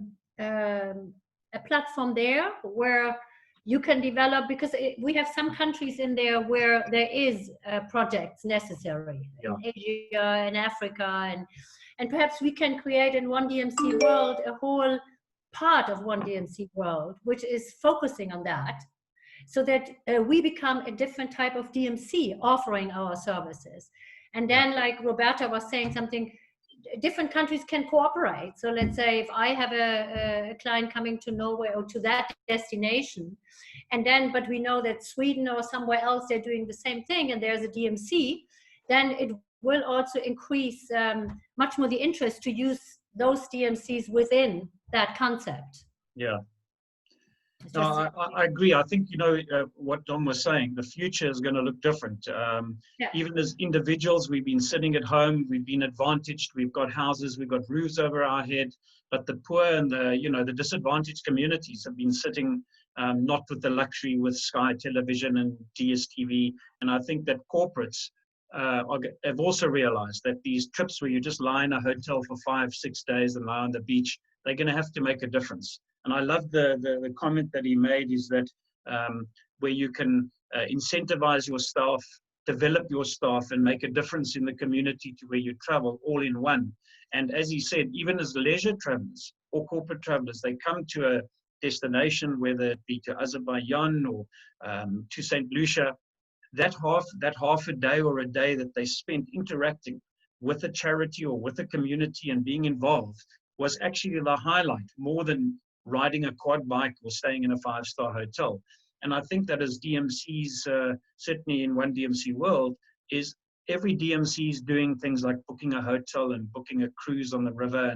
platform there where you can develop, because we have some countries in there where there is projects necessary, in Asia and Africa, and perhaps we can create in One DMC World a whole part of One DMC World, which is focusing on that, so that we become a different type of DMC offering our services. And then, like Roberta was saying, something, different countries can cooperate. So let's say if I have a client coming to Norway or to that destination, and then, but we know that Sweden or somewhere else, they're doing the same thing, and there's a DMC, then it will also increase much more the interest to use those DMCs within that concept. Yeah. No, I agree. I think, what Dom was saying, the future is going to look different. Even as individuals, we've been sitting at home, we've been advantaged, we've got houses, we've got roofs over our head, but the poor and the disadvantaged communities have been sitting not with the luxury with Sky Television and DSTV. And I think that corporates have also realized that these trips where you just lie in a hotel for 5-6 days and lie on the beach, they're going to have to make a difference. And I love the comment that he made, is that where you can incentivize your staff, develop your staff, and make a difference in the community to where you travel, all in one. And as he said, even as leisure travelers or corporate travelers, they come to a destination, whether it be to Azerbaijan or to St. Lucia, that half a day or a day that they spent interacting with a charity or with a community and being involved was actually the highlight, more than riding a quad bike or staying in a 5-star hotel. And I think that as DMCs, certainly in One DMC World, is every DMC is doing things like booking a hotel and booking a cruise on the river.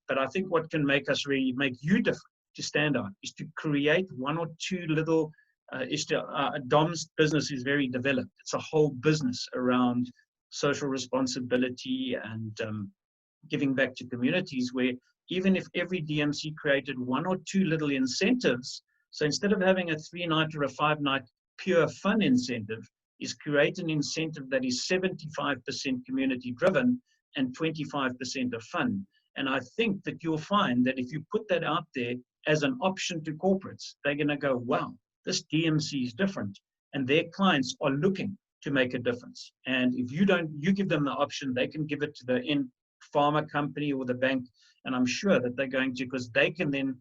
But I think what can make us really make you different, to stand out, is to create one or two little, Dom's business is very developed. It's a whole business around social responsibility and giving back to communities, where even if every DMC created one or two little incentives, so instead of having a 3-night or a 5-night pure fun incentive, is create an incentive that is 75% community driven and 25% of fun. And I think that you'll find that if you put that out there as an option to corporates, they're going to go, wow, this DMC is different. And their clients are looking to make a difference. And if you give them the option, they can give it to the end pharma company or the bank. And I'm sure that they're going to, because they can then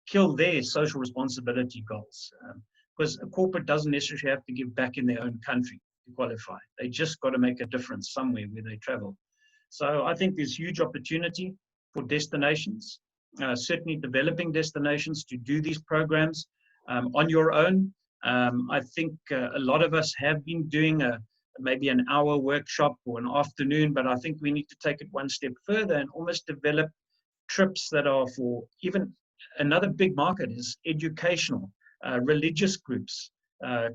kill their social responsibility goals. Because a corporate doesn't necessarily have to give back in their own country to qualify. They just got to make a difference somewhere where they travel. So I think there's huge opportunity for destinations, certainly developing destinations to do these programs on your own. I think a lot of us have been doing maybe an hour workshop or an afternoon, but I think we need to take it one step further and almost develop trips that are for even another big market is educational, religious groups,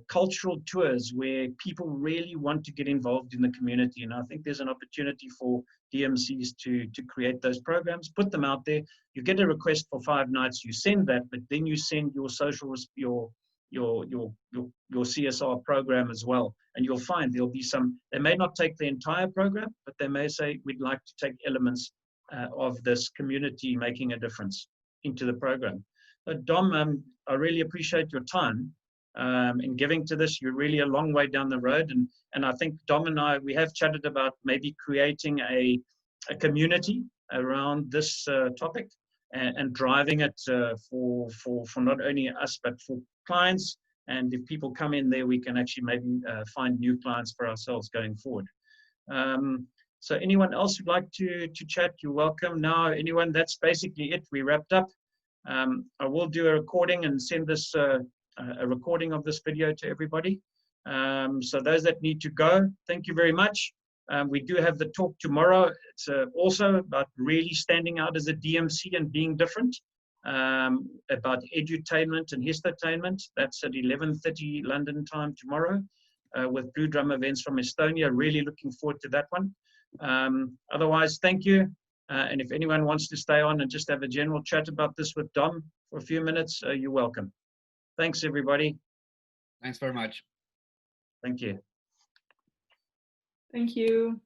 cultural tours where people really want to get involved in the community. And I think there's an opportunity for DMCs to create those programs, put them out there. You get a request for 5 nights, you send that, but then you send your social, your CSR program as well. And you'll find there'll be some, they may not take the entire program, but they may say, we'd like to take elements of this community making a difference into the program. But Dom, I really appreciate your time in giving to this. You're really a long way down the road. And I think Dom and I, we have chatted about maybe creating a community around this topic and driving it for not only us, but for clients. And if people come in there, we can actually maybe find new clients for ourselves going forward. So anyone else who'd like to chat, you're welcome. Now, anyone, that's basically it. We wrapped up. I will do a recording and send this a recording of this video to everybody. So those that need to go, thank you very much. We do have the talk tomorrow. It's also about really standing out as a DMC and being different, about edutainment and histotainment. That's at 11:30 London time tomorrow with Blue Drum Events from Estonia. Really looking forward to that one. Otherwise, thank you. And if anyone wants to stay on and just have a general chat about this with Dom for a few minutes, you're welcome. Thanks, everybody. Thanks very much. Thank you. Thank you.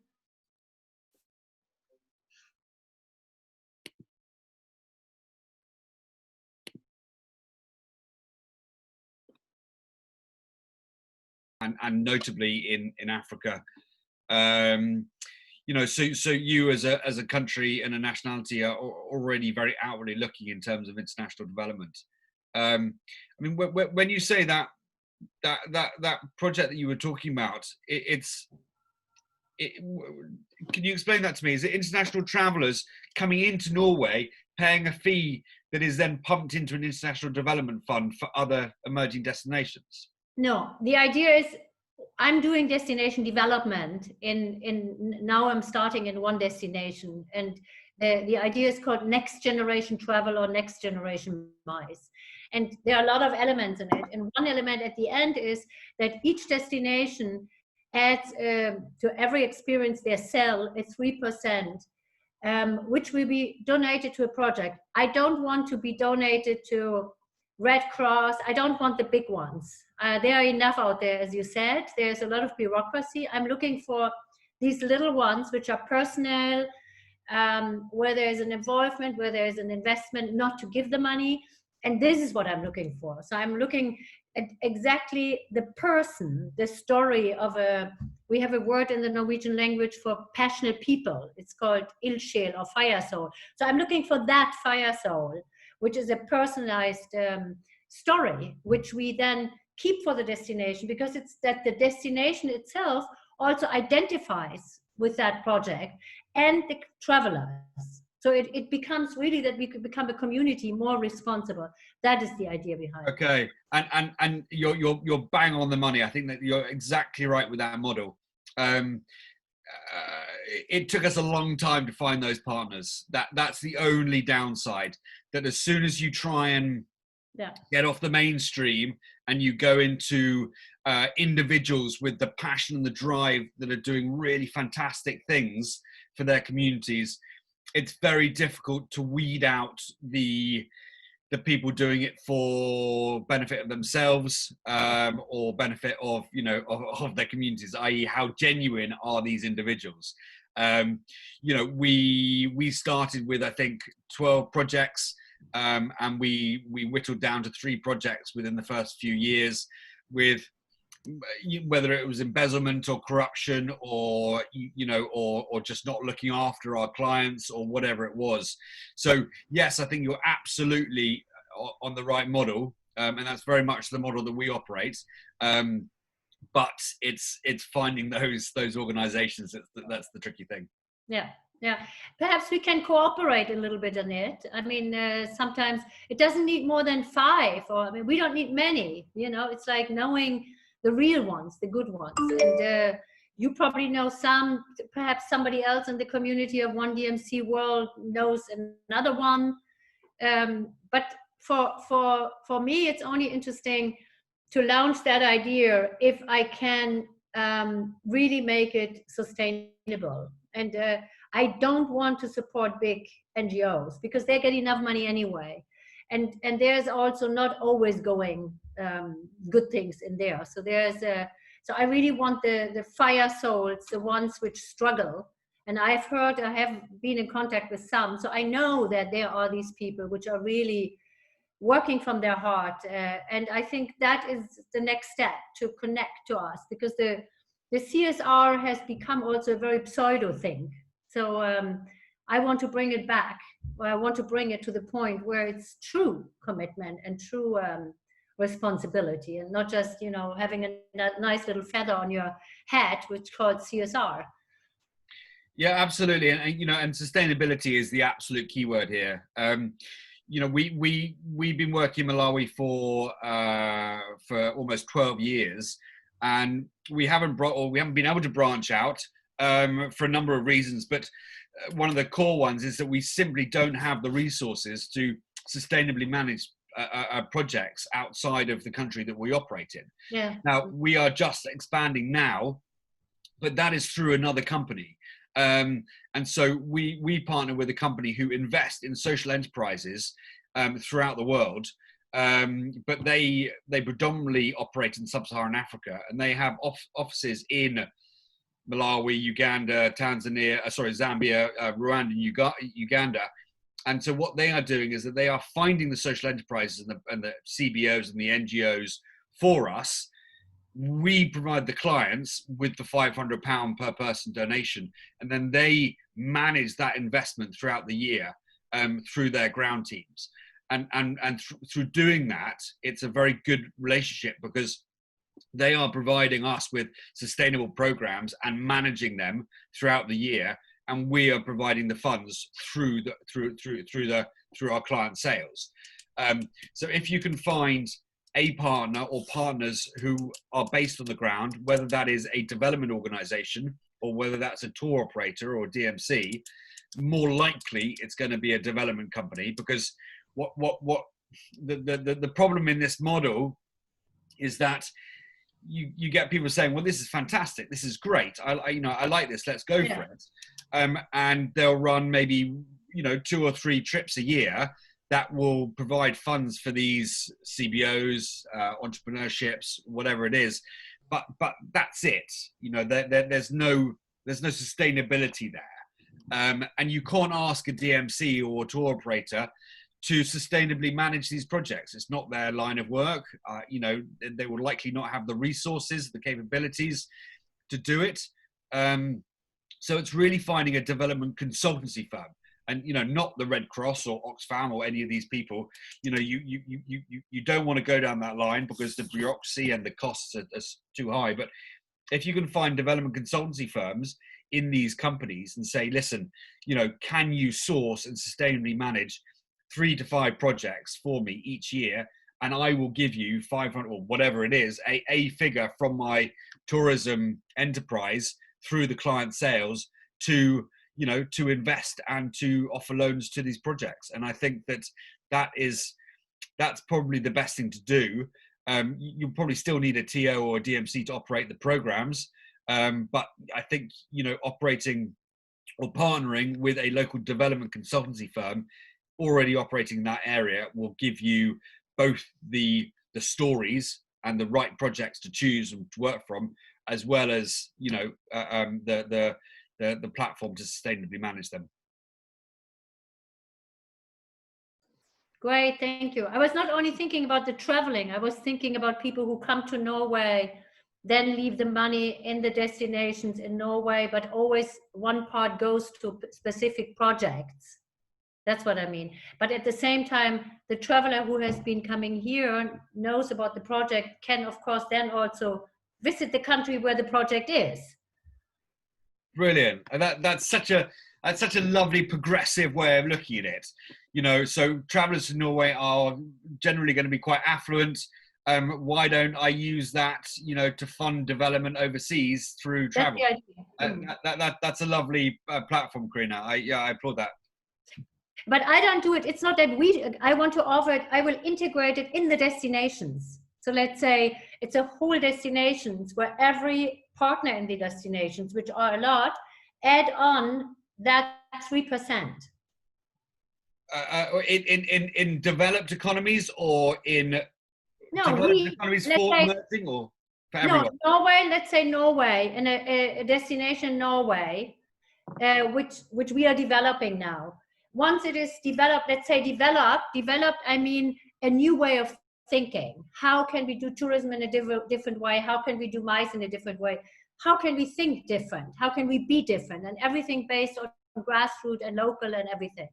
And notably in Africa, you know, so you as a country and a nationality are already very outwardly looking in terms of international development. I mean, when you say that project that you were talking about, can you explain that to me? Is it international travellers coming into Norway, paying a fee that is then pumped into an international development fund for other emerging destinations? No, the idea is I'm doing destination development now I'm starting in one destination, and the idea is called next generation travel or next generation MICE. And there are a lot of elements in it. And one element at the end is that each destination adds to every experience they sell a 3%, which will be donated to a project. I don't want to be donated to Red Cross. I don't want the big ones. There are enough out there, as you said. There's a lot of bureaucracy. I'm looking for these little ones, which are personal, where there's an involvement, where there's an investment, not to give the money. And this is what I'm looking for. So I'm looking at exactly the person, the story of we have a word in the Norwegian language for passionate people. It's called ildsjæl or fire soul. So I'm looking for that fire soul, which is a personalized story, which we then keep for the destination, because it's that the destination itself also identifies with that project and the travelers. So it becomes really that we could become a community more responsible. That is the idea behind. Okay, and you're bang on the money. I think that you're exactly right with that model. It took us a long time to find those partners. That's the only downside. That as soon as you try and get off the mainstream and you go into individuals with the passion and the drive that are doing really fantastic things for their communities, it's very difficult to weed out the the people doing it for benefit of themselves, or benefit of, you know, of their communities, i.e. how genuine are these individuals. You know, we started with, I think, 12 projects, and we whittled down to 3 projects within the first few years, with whether it was embezzlement or corruption, or, you know, or just not looking after our clients, or whatever it was. So yes, I think you're absolutely on the right model, and that's very much the model that we operate. But it's finding those organizations that's the tricky thing. Yeah, yeah. Perhaps we can cooperate a little bit on it. I mean, sometimes it doesn't need more than 5, or I mean, we don't need many. You know, it's like knowing the real ones, the good ones. And you probably know some. Perhaps somebody else in the community of One DMC World knows another one. But for me, it's only interesting to launch that idea if I can really make it sustainable. And I don't want to support big NGOs because they get enough money anyway. And there's also not always going good things in there. So so I really want the fire souls, the ones which struggle. And I have been in contact with some. So I know that there are these people which are really working from their heart. And I think that is the next step, to connect to us, because the CSR has become also a very pseudo thing. So I want to bring it back. I want to bring it to the point where it's true commitment and true responsibility, and not just, you know, having a nice little feather on your hat, which is called CSR. Yeah, absolutely. And you know, and sustainability is the absolute key word here. You know, we've been working in Malawi for almost 12 years, and we haven't been able to branch out for a number of reasons. But one of the core ones is that we simply don't have the resources to sustainably manage projects outside of the country that we operate in. Yeah. Now we are just expanding now, but that is through another company. And so we partner with a company who invest in social enterprises throughout the world, but they predominantly operate in sub-Saharan Africa, and they have offices in Malawi, Uganda, Zambia, Rwanda, and Uganda. And so what they are doing is that they are finding the social enterprises and the CBOs and the NGOs for us. We provide the clients with the £500 per person donation, and then they manage that investment throughout the year through their ground teams. And through doing that, it's a very good relationship, because they are providing us with sustainable programs and managing them throughout the year, and we are providing the funds through our client sales. So if you can find a partner or partners who are based on the ground, whether that is a development organization or whether that's a tour operator or DMC, more likely it's going to be a development company, because what the problem in this model is that you get people saying, well, this is fantastic, this is great, I like this, let's go for it. And they'll run maybe, you know, 2 or 3 trips a year that will provide funds for these CBOs, entrepreneurships, whatever it is. But that's it. You know, there's no sustainability there. And you can't ask a DMC or a tour operator to sustainably manage these projects. It's not their line of work. You know, they will likely not have the resources, the capabilities to do it. So it's really finding a development consultancy firm, and, you know, not the Red Cross or Oxfam or any of these people. You know, you don't want to go down that line because the bureaucracy and the costs are too high. But if you can find development consultancy firms in these companies and say, listen, you know, can you source and sustainably manage 3 to 5 projects for me each year, and I will give you 500 or whatever it is, a figure from my tourism enterprise through the client sales to, you know, to invest and to offer loans to these projects. And I think that's probably the best thing to do. You probably still need a TO or a DMC to operate the programs, but I think, you know, operating or partnering with a local development consultancy firm already operating in that area will give you both the stories and the right projects to choose and to work from, as well as, you know, the platform to sustainably manage them. Great, thank you. I was not only thinking about the traveling, I was thinking about people who come to Norway, then leave the money in the destinations in Norway, but always one part goes to specific projects. That's what I mean. But at the same time, the traveler who has been coming here knows about the project, can of course then also visit the country where the project is. Brilliant. And that's such a lovely progressive way of looking at it. You know, so travelers to Norway are generally going to be quite affluent. Why don't I use that, you know, to fund development overseas through travel? That's a lovely platform, Karina. I applaud that. But I don't do it. It's not that I want to offer it. I will integrate it in the destinations. So let's say it's a whole destinations where every partner in the destinations, which are a lot, add on that 3%. In developed economies, or in developed economies for emerging, or for everyone? No, Norway. Let's say Norway, in a destination Norway, which we are developing now. Once it is developed, let's say developed, I mean a new way of thinking. How can we do tourism in a different way? How can we do MICE in a different way? How can we think different? How can we be different? And everything based on grassroots and local and everything.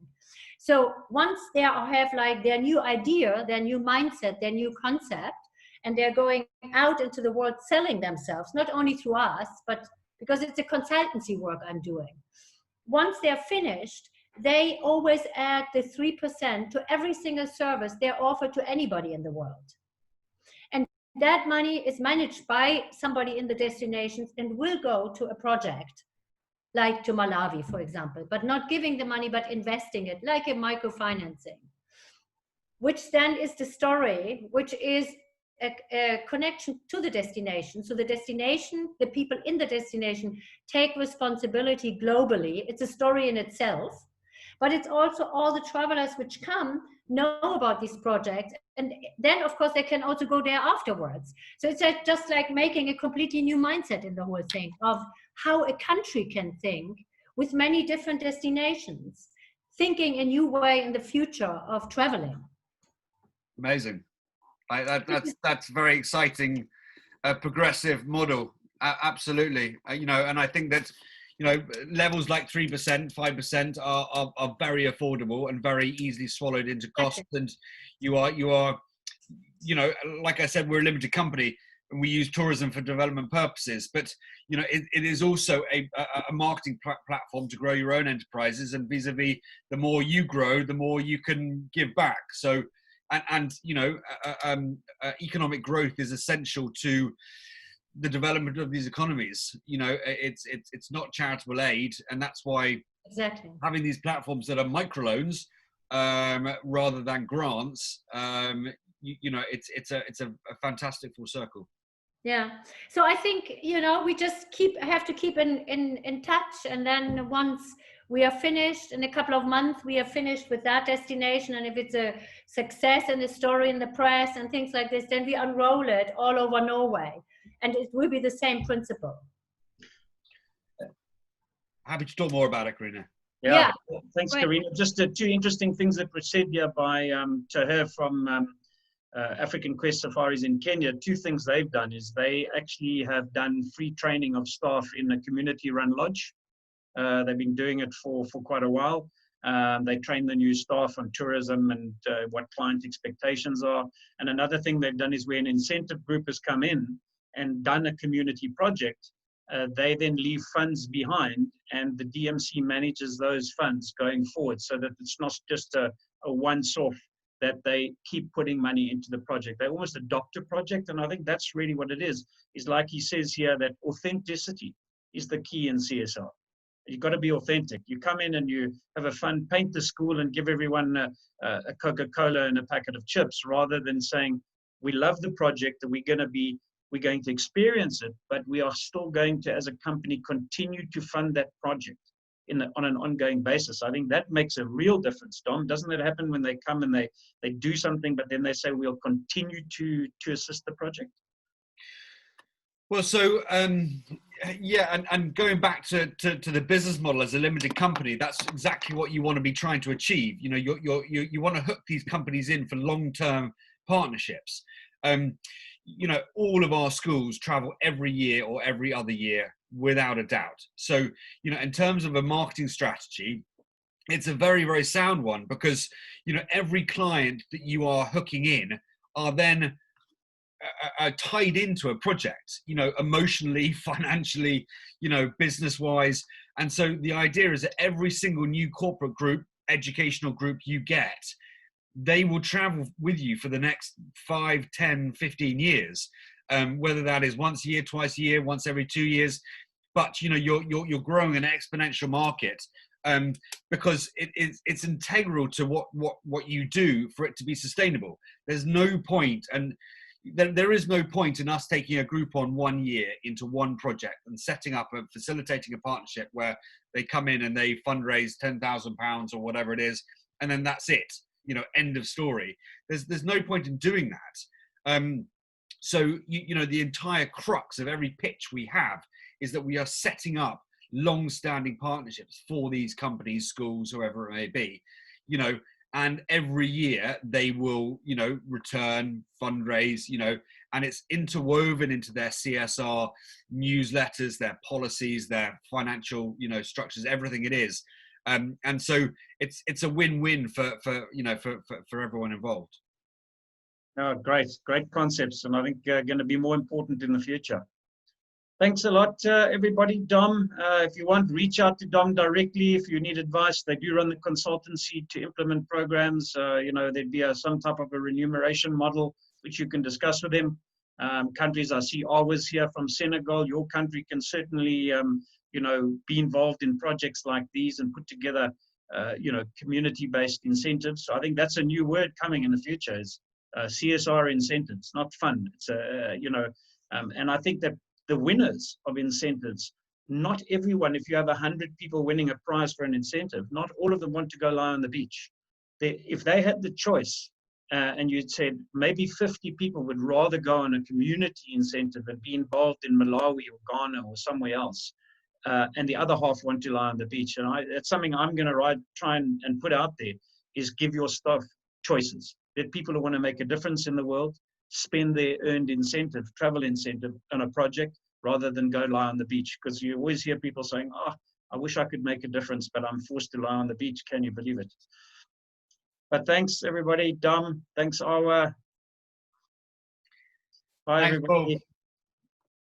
So once they have like their new idea, their new mindset, their new concept, and they're going out into the world selling themselves, not only through us, but because it's a consultancy work I'm doing. Once they're finished, they always add the 3% to every single service they're offered to anybody in the world. And that money is managed by somebody in the destinations and will go to a project, like to Malawi, for example, but not giving the money, but investing it, like a microfinancing, which then is the story, which is a connection to the destination. So the destination, the people in the destination take responsibility globally. It's a story in itself. But it's also all the travelers which come know about these projects. And then, of course, they can also go there afterwards. So it's just like making a completely new mindset in the whole thing of how a country can think with many different destinations, thinking a new way in the future of traveling. Amazing. That's very exciting, progressive model. Absolutely. You know, and I think that, you know, levels like 3%, 5% are very affordable and very easily swallowed into costs. And you are, you know, like I said, we're a limited company and we use tourism for development purposes, but, you know, it is also a marketing platform to grow your own enterprises, and vis-a-vis, the more you grow, the more you can give back. So, and you know, economic growth is essential to the development of these economies. You know, it's not charitable aid, and that's why having these platforms that are microloans rather than grants, you know, it's a fantastic full circle. Yeah. So I think, you know, we just have to keep in touch, and then once we are finished in a couple of months, we are finished with that destination, and if it's a success and a story in the press and things like this, then we unroll it all over Norway. And it will be the same principle. Happy to talk more about it, Karina. Yeah. Thanks, Karina. Just two interesting things that were said here by Taher from African Quest Safaris in Kenya. Two things they've done is they actually have done free training of staff in a community-run lodge. They've been doing it for quite a while. They train the new staff on tourism and what client expectations are. And another thing they've done is where an incentive group has come in and done a community project, they then leave funds behind, and the DMC manages those funds going forward, so that it's not just a once-off, that they keep putting money into the project. They almost adopt a project, and I think that's really what it is like he says here, that authenticity is the key in CSR. You've got to be authentic. You come in and you have a fun, paint the school and give everyone a Coca-Cola and a packet of chips, rather than saying, we love the project, that we're going to experience it, but we are still going to, as a company, continue to fund that project. on an ongoing basis. I think that makes a real difference, Dom. Doesn't it happen when they come and they do something, but then they say, we'll continue to assist the project? Well, so yeah, and going back to the business model as a limited company, that's exactly what you want to be trying to achieve. You know, you want to hook these companies in for long-term partnerships. You know, all of our schools travel every year or every other year, without a doubt. So, you know, in terms of a marketing strategy, it's a very, very sound one, because, you know, every client that you are hooking in are then tied into a project, you know, emotionally, financially, you know, business wise. And so the idea is that every single new corporate group, educational group you get, they will travel with you for the next 5, 10, 15 years, whether that is once a year, twice a year, once every 2 years. But, you know, you're growing an exponential market, because it's integral to what you do for it to be sustainable. There's no point, and there is no point in us taking a group on 1 year into one project and setting up and facilitating a partnership where they come in and they fundraise £10,000 or whatever it is, and then that's it. You know, end of story. There's no point in doing that. So you know, the entire crux of every pitch we have is that we are setting up long-standing partnerships for these companies, schools, whoever it may be. You know, and every year they will, you know, return, fundraise, you know, and it's interwoven into their CSR newsletters, their policies, their financial, you know, structures, everything it is. And so it's a win-win for you know, for everyone involved. Oh, great concepts, and I think going to be more important in the future. Thanks a lot, everybody. Dom, if you want, reach out to Dom directly if you need advice. They do run the consultancy to implement programs. You know, there'd be some type of a remuneration model which you can discuss with him. Countries, I see always here from Senegal. Your country can certainly you know, be involved in projects like these and put together, you know, community-based incentives. So I think that's a new word coming in the future, is CSR incentives, not fun. It's you know, and I think that the winners of incentives, not everyone, if you have 100 people winning a prize for an incentive, not all of them want to go lie on the beach. If they had the choice, and you'd said maybe 50 people would rather go on a community incentive and be involved in Malawi or Ghana or somewhere else, and the other half want to lie on the beach. And it's something I'm going to try and put out there, is give your staff choices. That people who want to make a difference in the world spend their earned incentive, travel incentive, on a project rather than go lie on the beach. Because you always hear people saying, oh, I wish I could make a difference, but I'm forced to lie on the beach. Can you believe it? But thanks, everybody. Dom, thanks, Awa. Bye, everybody.